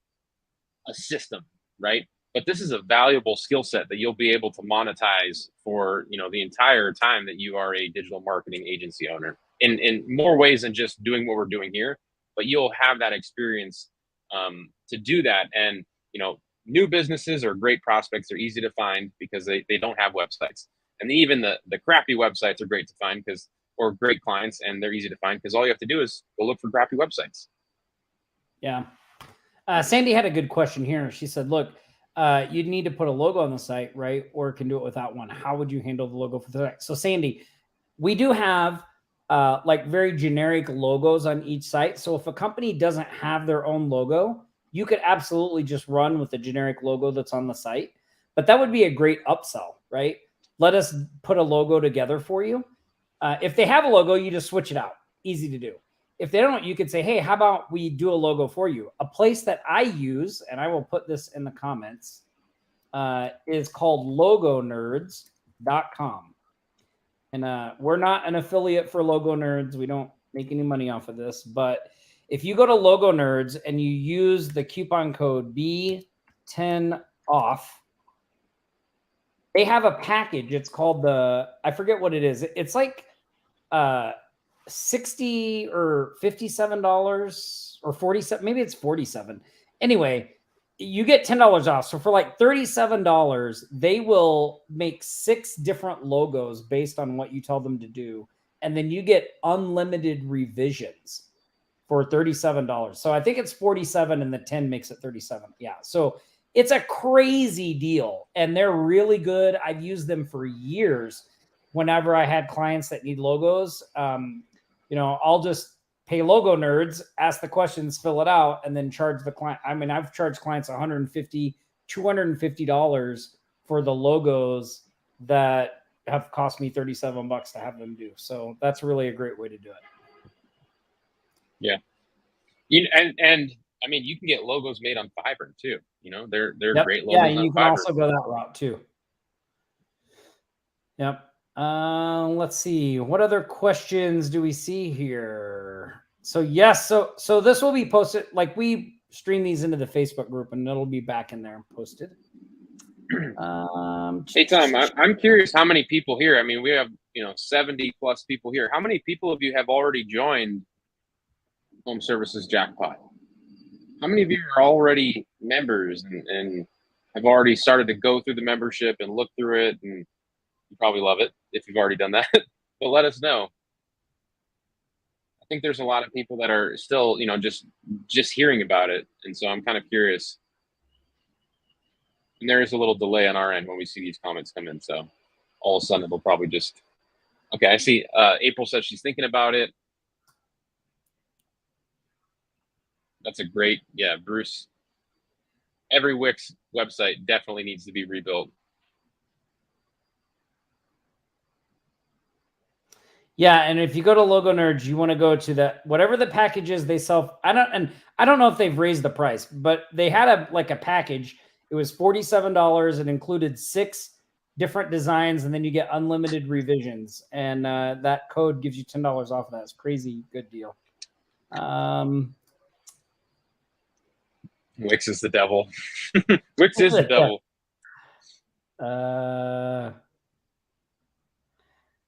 a system, right? But this is a valuable skill set that you'll be able to monetize for, the entire time that you are a digital marketing agency owner in more ways than just doing what we're doing here. But you'll have that experience to do that. And, new businesses are great prospects. They're easy to find because they don't have websites. And even the crappy websites are great to find or great clients, and they're easy to find because all you have to do is go look for crappy websites. Yeah. Sandy had a good question here. She said, look, you'd need to put a logo on the site, right? Or can do it without one. How would you handle the logo for the site? So Sandy, we do have like very generic logos on each site. So if a company doesn't have their own logo, you could absolutely just run with the generic logo that's on the site. But that would be a great upsell, right? Let us put a logo together for you. If they have a logo, you just switch it out. Easy to do. If they don't, you could say, hey, how about we do a logo for you? A place that I use, and I will put this in the comments, is called logonerds.com. And we're not an affiliate for Logo Nerds. We don't make any money off of this. But if you go to Logo Nerds and you use the coupon code B10 off, they have a package. It's called I forget what it is. It's like $60 or $57 or $47, maybe it's $47. Anyway, you get $10 off. So for like $37, they will make 6 different logos based on what you tell them to do. And then you get unlimited revisions for $37. So I think it's 47 and the 10 makes it 37. Yeah. So it's a crazy deal and they're really good. I've used them for years. Whenever I had clients that need logos, I'll just pay Logo Nerds, ask the questions, fill it out, and then charge the client. I mean, I've charged clients $150, $250 for the logos that have cost me $37 to have them do. So that's really a great way to do it. Yeah. And I mean, you can get logos made on Fiverr too. They're Yep. great Yeah, logos on you can Fiverr. also go that route too. Yep. Let's see. What other questions do we see here? So yes, so this will be posted. Like, we stream these into the Facebook group, and it'll be back in there posted. Hey Tom, I'm curious how many people here. I mean, we have 70 plus people here. How many people of you have already joined Home Services Jackpot? How many of you are already members and have already started to go through the membership and look through it? And you probably love it if you've already done that, but let us know. I think there's a lot of people that are still, just hearing about it. And so I'm kind of curious. And there is a little delay on our end when we see these comments come in. So all of a sudden it'll probably just, okay. I see April says she's thinking about it. That's a great, yeah, Bruce. Every Wix website definitely needs to be rebuilt. Yeah, and if you go to Logo Nerds, you want to go to that whatever the package is they sell. I don't know if they've raised the price, but they had a package. It was $47. It included 6 different designs, and then you get unlimited revisions. And that code gives you $10 off of that. It's crazy good deal. Wix is the devil. Wix is the devil.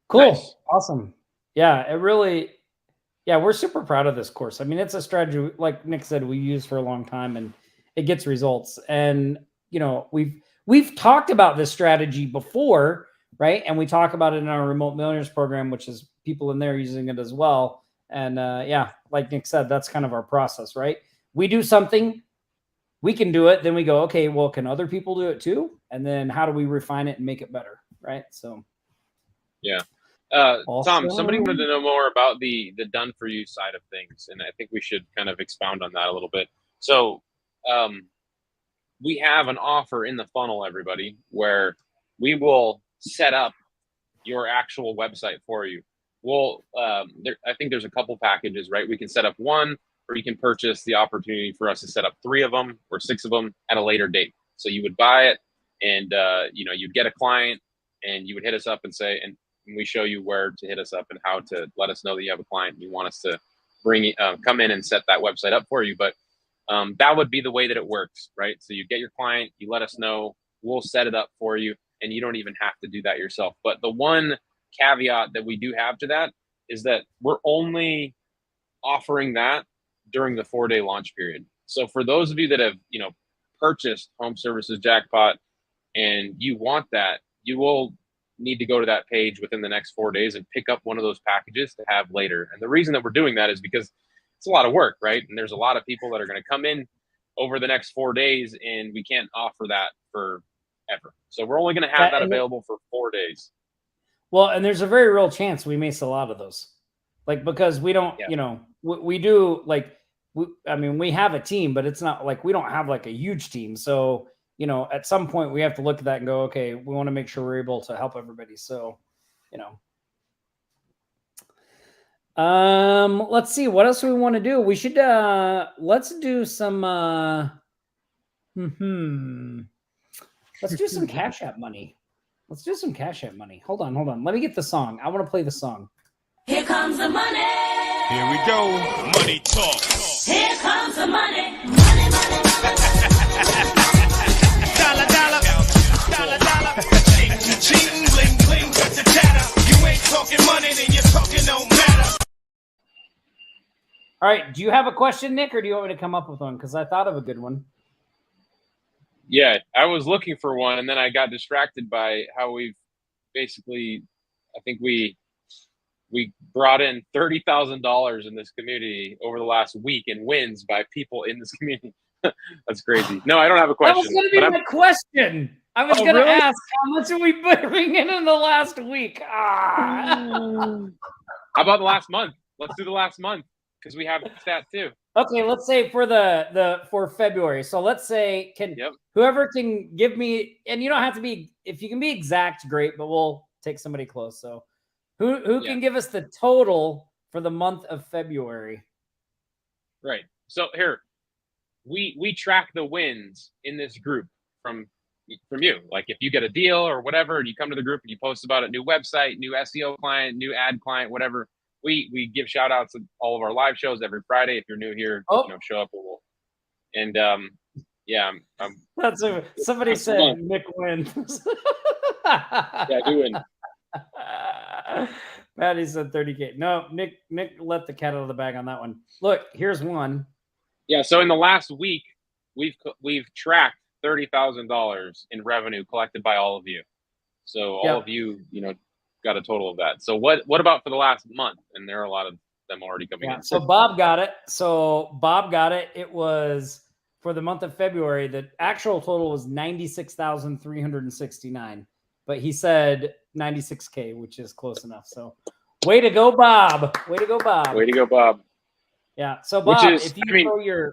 Cool. Nice. Awesome. Yeah, it really, we're super proud of this course. I mean, it's a strategy, like Nick said, we use for a long time, and it gets results. And, we've talked about this strategy before, right? And we talk about it in our Remote Millionaires program, which is people in there using it as well. And like Nick said, that's kind of our process, right? We do something, we can do it. Then we go, okay, well, can other people do it too? And then how do we refine it and make it better? Right. So, yeah. Tom, somebody wanted to know more about the done for you side of things. And I think we should kind of expound on that a little bit. So, we have an offer in the funnel, everybody, where we will set up your actual website for you. Well, I think there's a couple packages, right? We can set up one, or you can purchase the opportunity for us to set up 3 of them or 6 of them at a later date. So you would buy it, and you'd get a client, and you would hit us up and say, and we show you where to hit us up and how to let us know that you have a client and you want us to come in and set that website up for you. But that would be the way that it works, right? So you get your client, you let us know, we'll set it up for you, and you don't even have to do that yourself. But the one caveat that we do have to that is that we're only offering that during the 4-day launch period. So for those of you that have, purchased Home Services Jackpot and you want that, you will need to go to that page within the next 4 days and pick up one of those packages to have later. And the reason that we're doing that is because it's a lot of work, right? And there's a lot of people that are going to come in over the next 4 days, and we can't offer that forever. So we're only going to have that available for 4 days. Well, and there's a very real chance we miss a lot of those, like, because we don't, we do, like, we have a team, but it's not like we don't have like a huge team. So, at some point we have to look at that and go, okay, we want to make sure we're able to help everybody. So, let's see what else we want to do. We should, let's do some, let's do some Cash App money. Let's do some Cash App money. Hold on. Let me get the song. I want to play the song. Here comes the money. Here we go. Money talk. Here comes the money. Money. Dollar. Cheating, bling, got the chatter. You ain't talking money, then you're talking no matter. All right. Do you have a question, Nick, or do you want me to come up with one? Because I thought of a good one. Yeah, I was looking for one, and then I got distracted by how we've basically, I think we brought in $30,000 in this community over the last week in wins by people in this community. That's crazy. No, I don't have a question. That was going to be my question. I was going to ask, how much are we bringing in the last week? How about the last month? Let's do the last month, because we have that too. Okay, let's say for for February. So let's say whoever can give me, and you don't have to be, if you can be exact, great, but we'll take somebody close. So who can give us the total for the month of February? Right. So here, we track the wins in this group from you. Like if you get a deal or whatever, and you come to the group and you post about it, new website, new SEO client, new ad client, whatever. We give shout outs to all of our live shows every Friday. If you're new here, show up and yeah, That's somebody said Nick wins. Yeah, I do win. Patty said 30K. No, Nick let the cat out of the bag on that one. Look, here's one. Yeah, so in the last week, we've tracked $30,000 in revenue collected by all of you. So all of you, got a total of that. So what about for the last month? And there are a lot of them already coming in. So Bob got it. It was for the month of February. The actual total was 96,369, but he said 96K, which is close enough. So way to go, Bob. Way to go, Bob. Way to go, Bob. Yeah. So Bob, if you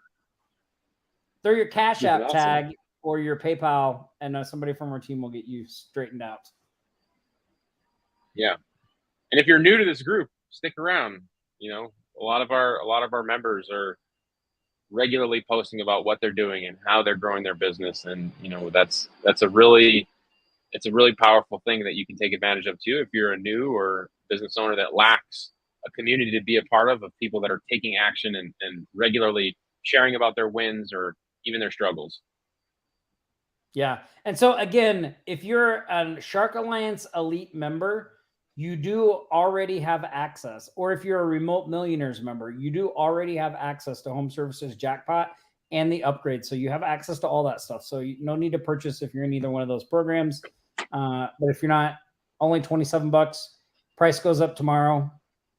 throw your Cash App awesome tag or your PayPal, and somebody from our team will get you straightened out. Yeah. And if you're new to this group, stick around. A lot of our members are regularly posting about what they're doing and how they're growing their business. And, it's a really powerful thing that you can take advantage of too. If you're a new or business owner that lacks a community to be a part of people that are taking action and regularly sharing about their wins or even their struggles. Yeah. And so again, if you're a Shark Alliance Elite member, you do already have access. Or if you're a Remote Millionaires member, you do already have access to Home Services Jackpot and the upgrade. So you have access to all that stuff. So no need to purchase if you're in either one of those programs. But if you're not, only $27. Price goes up tomorrow.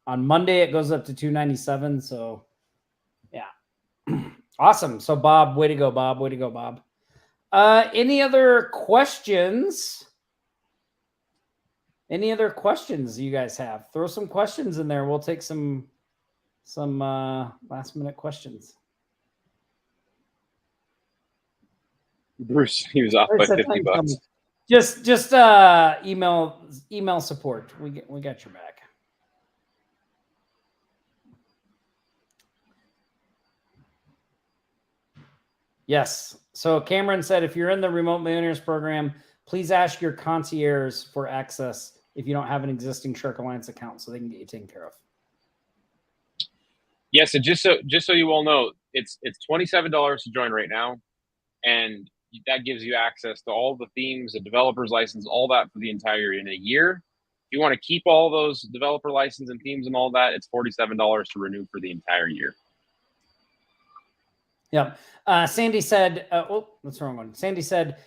On Monday, it goes up to $297. So yeah. Awesome. So Bob, way to go, Bob. Way to go, Bob. Any other questions? Any other questions you guys have? Throw some questions in there. We'll take some last minute questions. Bruce, he was off by $50. Just email support. We got your back. Yes. So Cameron said, if you're in the Remote Millionaires program, please ask your concierge for access if you don't have an existing Shark Alliance account, so they can get you taken care of. Yes, and just so you all know, it's $27 to join right now, and that gives you access to all the themes, the developer's license, all that for the entire year. In a year, if you want to keep all those developer license and themes and all that, it's $47 to renew for the entire year. Yeah. Sandy said, that's the wrong one. Sandy said,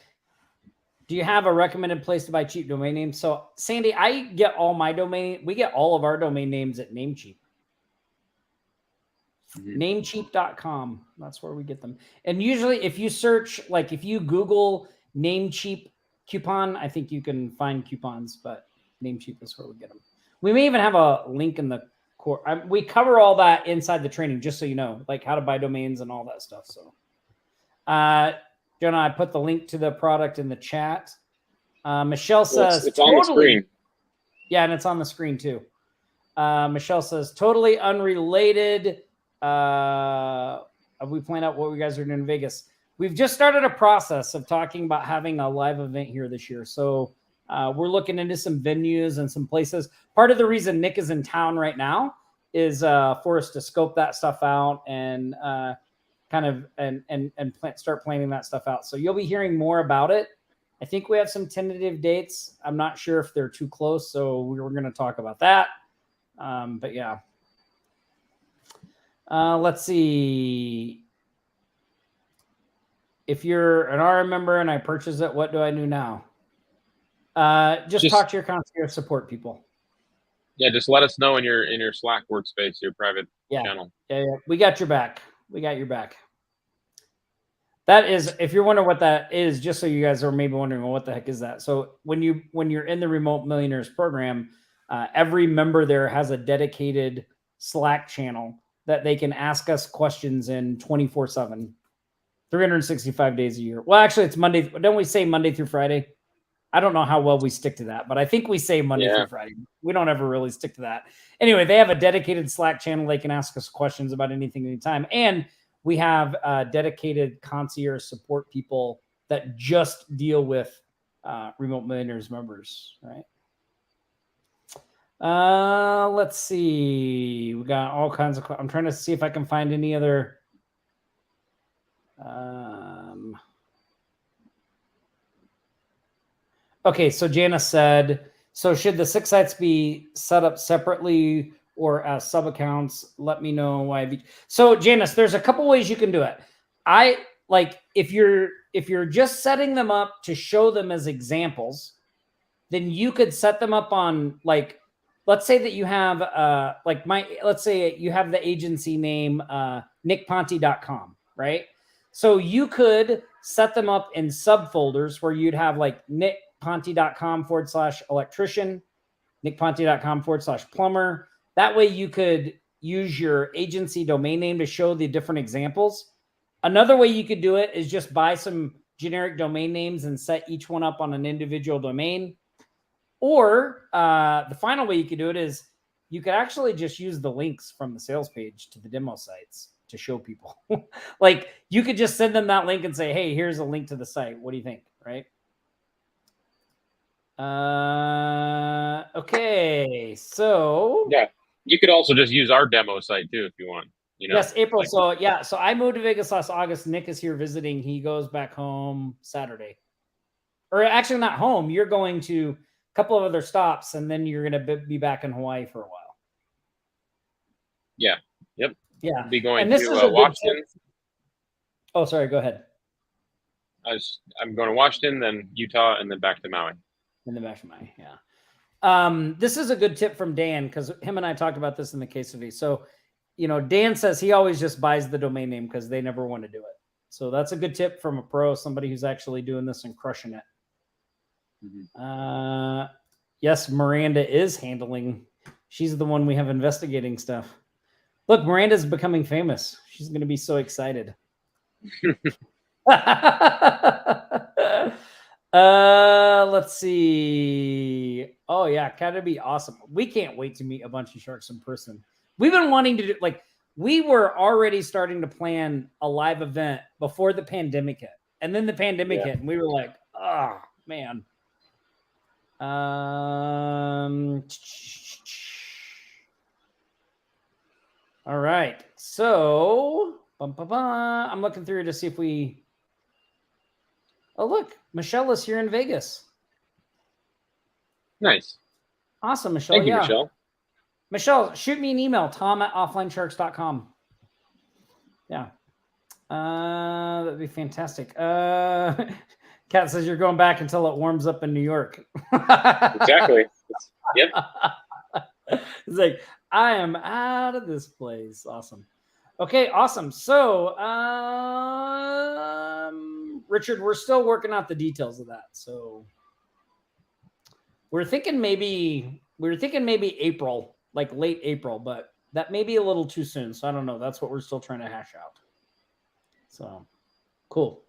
do you have a recommended place to buy cheap domain names? So Sandy, we get all of our domain names at Namecheap. Namecheap.com. That's where we get them. And usually if you search, like if you Google Namecheap coupon, I think you can find coupons, but Namecheap is where we get them. We may even have a link in the core. We cover all that inside the training, just so you know, like how to buy domains and all that stuff. So, Jonah, I put the link to the product in the chat. Michelle says it's on the screen. Yeah, and it's on the screen too. Michelle says totally unrelated. Have we planned out what you guys are doing in Vegas? We've just started a process of talking about having a live event here this year. So we're looking into some venues and some places. Part of the reason Nick is in town right now is for us to scope that stuff out and start planning that stuff out. So you'll be hearing more about it. I think we have some tentative dates. I'm not sure if they're too close, so we're going to talk about that. But yeah. Let's see. If you're an RM member and I purchase it, what do I do now? Just talk to your concierge support people. Yeah, just let us know in your Slack workspace, your private channel. Yeah. We got your back. We got your back. That is, if you're wondering what that is, just so you guys are maybe wondering, well, what the heck is that? So when you're in the Remote Millionaires program, every member there has a dedicated Slack channel that they can ask us questions in 24/7, 365 days a year. Well, actually, it's Monday. Don't we say Monday through Friday? I don't know how well we stick to that, but I think we say Monday through Friday. We don't ever really stick to that. Anyway, they have a dedicated Slack channel. They can ask us questions about anything, anytime. And we have dedicated concierge support people that just deal with Remote Millionaires members, right? Let's see. We got all kinds of. I'm trying to see if I can find any other. Okay, so Janice said, so should the 6 sites be set up separately or as sub accounts? Let me know why. So Janice, there's a couple ways you can do it. I like if you're just setting them up to show them as examples, then you could set them up on like, let's say that you have let's say you have the agency name nickponte.com, right? So you could set them up in subfolders where you'd have like nickponte.com/electrician, nickponte.com/plumber. That way you could use your agency domain name to show the different examples. Another way you could do it is just buy some generic domain names and set each one up on an individual domain. Or the final way you could do it is you could actually just use the links from the sales page to the demo sites to show people. Like you could just send them that link and say, hey, here's a link to the site. What do you think? Right? Okay. So Yeah. You could also just use our demo site too if you want. You know, yes, April. like, So I moved to Vegas last August. Nick is here visiting. He goes back home Saturday. Or actually not home. You're going to a couple of other stops and then you're going to be back in Hawaii for a while. Yeah. Yep. Yeah. Be going and this to is a good Washington. tip. Oh, sorry. Go ahead. I'm going to Washington, then Utah, and then back to Maui. In the back of Maui, yeah. This is a good tip from Dan because him and I talked about this in the case study. So, you know, Dan says he always just buys the domain name because they never want to do it. So that's a good tip from a pro, somebody who's actually doing this and crushing it. Mm-hmm. Yes, Miranda is handling. She's the one we have investigating stuff. Look, Miranda's becoming famous. She's going to be so excited. Let's see. Oh yeah, that'd be awesome. We can't wait to meet a bunch of sharks in person. We've been wanting to do we were already starting to plan a live event before the pandemic hit. And then the pandemic hit and we were like, oh man. All right. So I'm looking through to see if we. Oh, look, Michelle is here in Vegas. Nice. Awesome, Michelle. Thank you, Michelle. Michelle, shoot me an email, tom@offlinesharks.com. Yeah. That'd be fantastic. Kat says you're going back until it warms up in New York. Exactly. Yep. It's like, I am out of this place. Awesome. Okay, awesome. So, Richard, we're still working out the details of that. So we're thinking maybe April, like late April, but that may be a little too soon. So I don't know. That's what we're still trying to hash out. So cool.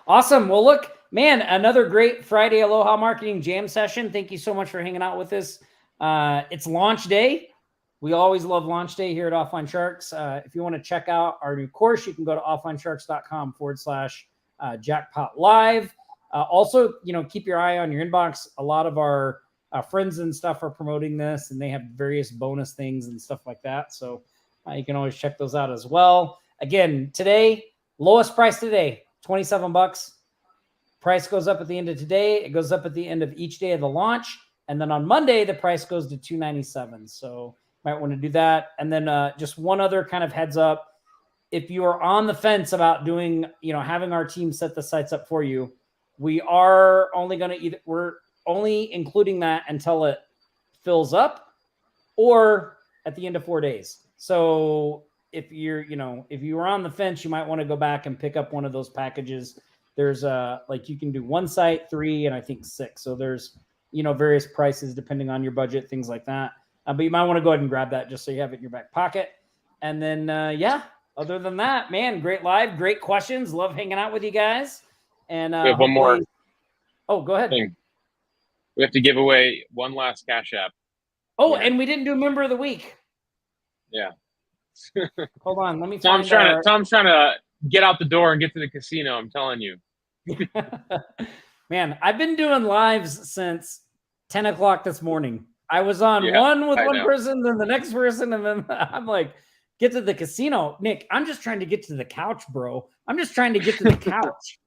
Awesome. Well, look, man, another great Friday Aloha Marketing Jam session. Thank you so much for hanging out with us. It's launch day. We always love launch day here at Offline Sharks. If you want to check out our new course, you can go to offlinesharks.com/jackpot live. Also, keep your eye on your inbox. A lot of our friends and stuff are promoting this, and they have various bonus things and stuff like that. So you can always check those out as well. Again, today, lowest price today, $27. Price goes up at the end of today. It goes up at the end of each day of the launch. And then on Monday, the price goes to $297. So might want to do that. And then just one other kind of heads up. If you are on the fence about doing, having our team set the sites up for you, we are only going to we're only including that until it fills up or at the end of 4 days. So if you're, if you were on the fence, you might want to go back and pick up one of those packages. There's you can do 1 site, 3, and I think 6. So there's, various prices depending on your budget, things like that. But you might want to go ahead and grab that just so you have it in your back pocket. And then, other than that, man, great live, great questions. Love hanging out with you guys. And we have one more. Oh, go ahead. Thing. We have to give away one last Cash App. Oh, and we didn't do Member of the Week. Yeah. Hold on, let me find Tom's trying to get out the door and get to the casino. I'm telling you. Man, I've been doing lives since 10 o'clock this morning. I was on one with one person, then the next person, and then I'm like, get to the casino. Nick, I'm just trying to get to the couch, bro. I'm just trying to get to the couch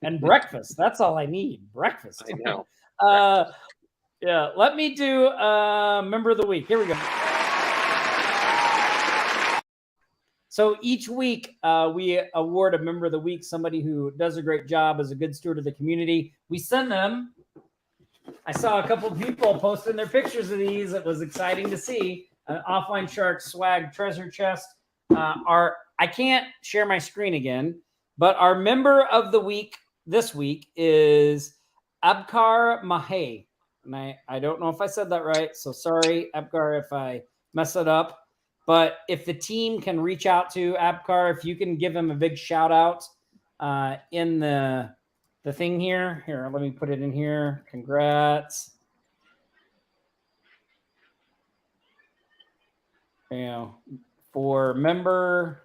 and breakfast. That's all I need. Breakfast. I know. Yeah, let me do member of the week. Here we go. So each week we award a member of the week, somebody who does a great job, is a good steward of the community. We send them. I saw a couple of people posting their pictures of these. It was exciting to see. An Offline Shark swag treasure chest. I can't share my screen again, but our member of the week this week is Abkar Mahe. And I don't know if I said that right, so sorry, Abkar, if I mess it up. But if the team can reach out to Abkar, if you can give him a big shout out in the thing here. Here, let me put it in here. Congrats. For member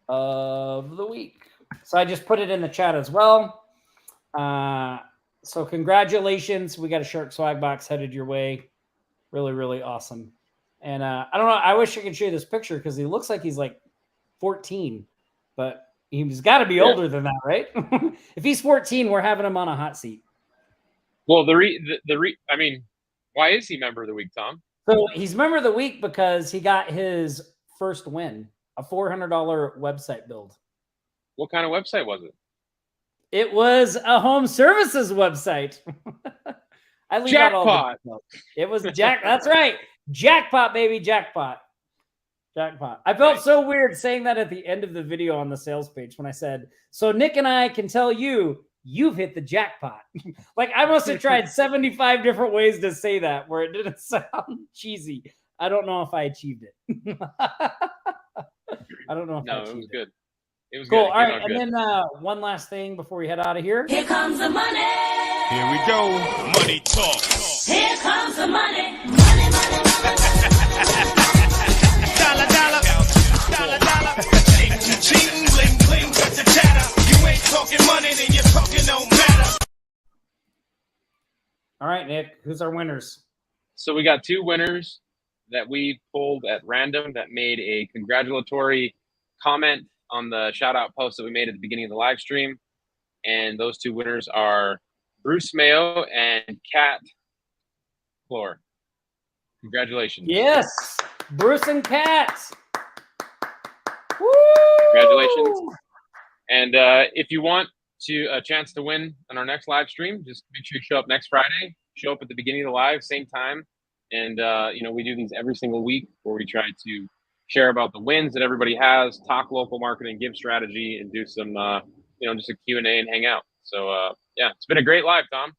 of the week. So I just put it in the chat as well. So congratulations. We got a Shark swag box headed your way. Really, really awesome. And I don't know. I wish I could show you this picture because he looks like he's like 14, but he's got to be older than that, right? If he's 14, we're having him on a hot seat. Well, I mean, why is he member of the week, Tom? So he's member of the week because he got his first win, a $400 website build. What kind of website was it? It was a home services website. I leave out all the It was That's right. Jackpot, baby. Jackpot. I felt so weird saying that at the end of the video on the sales page when I said, so Nick and I can tell you've hit the jackpot. Like I must have tried 75 different ways to say that where it didn't sound cheesy. I don't know if I achieved it. I don't know if I achieved it. It was good. It was cool. Good. All right. And then one last thing before we head out of here. Here comes the money. Here we go. Money talk. Here comes the money. Money, money, money. Dollar, dollar. Dollar, dollar. Ching, ching, bling, bling, got the chatter. You ain't talking money, then you're talking no matter. All right, Nick, who's our winners? So we got two winners that we pulled at random that made a congratulatory comment on the shout out post that we made at the beginning of the live stream. And those two winners are Bruce Mayo and Kat Floor. Congratulations. Yes, Bruce and Kat. Woo! Congratulations. And if you want a chance to win on our next live stream, just make sure you show up next Friday. Show up at the beginning of the live, same time. And, we do these every single week where we try to share about the wins that everybody has, talk local marketing, give strategy, and do some, just a Q&A and hang out. So, it's been a great live, Tom.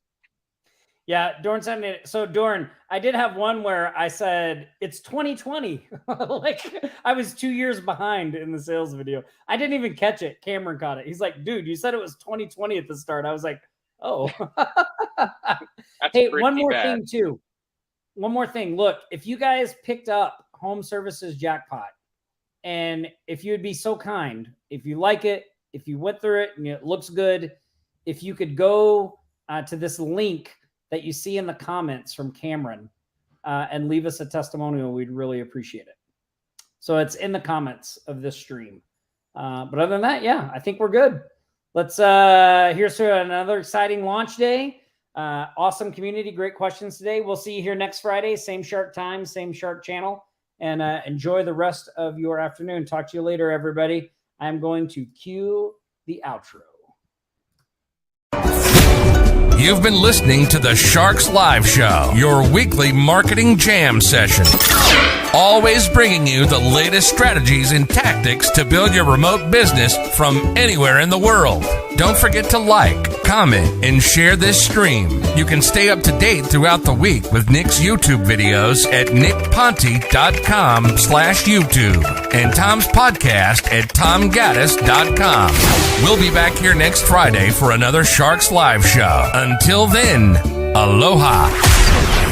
Yeah, Dorn sent it. So, Dorn, I did have one where I said, it's 2020. Like, I was 2 years behind in the sales video. I didn't even catch it. Cameron caught it. He's like, dude, you said it was 2020 at the start. I was like, oh. Hey, one more thing, too. One more thing. Look, if you guys picked up Home Services Jackpot, and if you would be so kind, if you like it, if you went through it and it looks good, if you could go to this link that you see in the comments from Cameron and leave us a testimonial, we'd really appreciate it. So it's in the comments of this stream. But other than that, I think we're good. Let's here's to another exciting launch day. Awesome community, great questions today. We'll see you here next Friday, same sharp time, same sharp channel, and enjoy the rest of your afternoon. Talk to you later, everybody. I'm going to cue the outro. You've been listening to the Sharks Live Show, your weekly marketing jam session. Always bringing you the latest strategies and tactics to build your remote business from anywhere in the world. Don't forget to like, comment, and share this stream. You can stay up to date throughout the week with Nick's YouTube videos at nickponte.com/YouTube and Tom's podcast at tomgaddis.com. We'll be back here next Friday for another Sharks Live Show. Until then, aloha.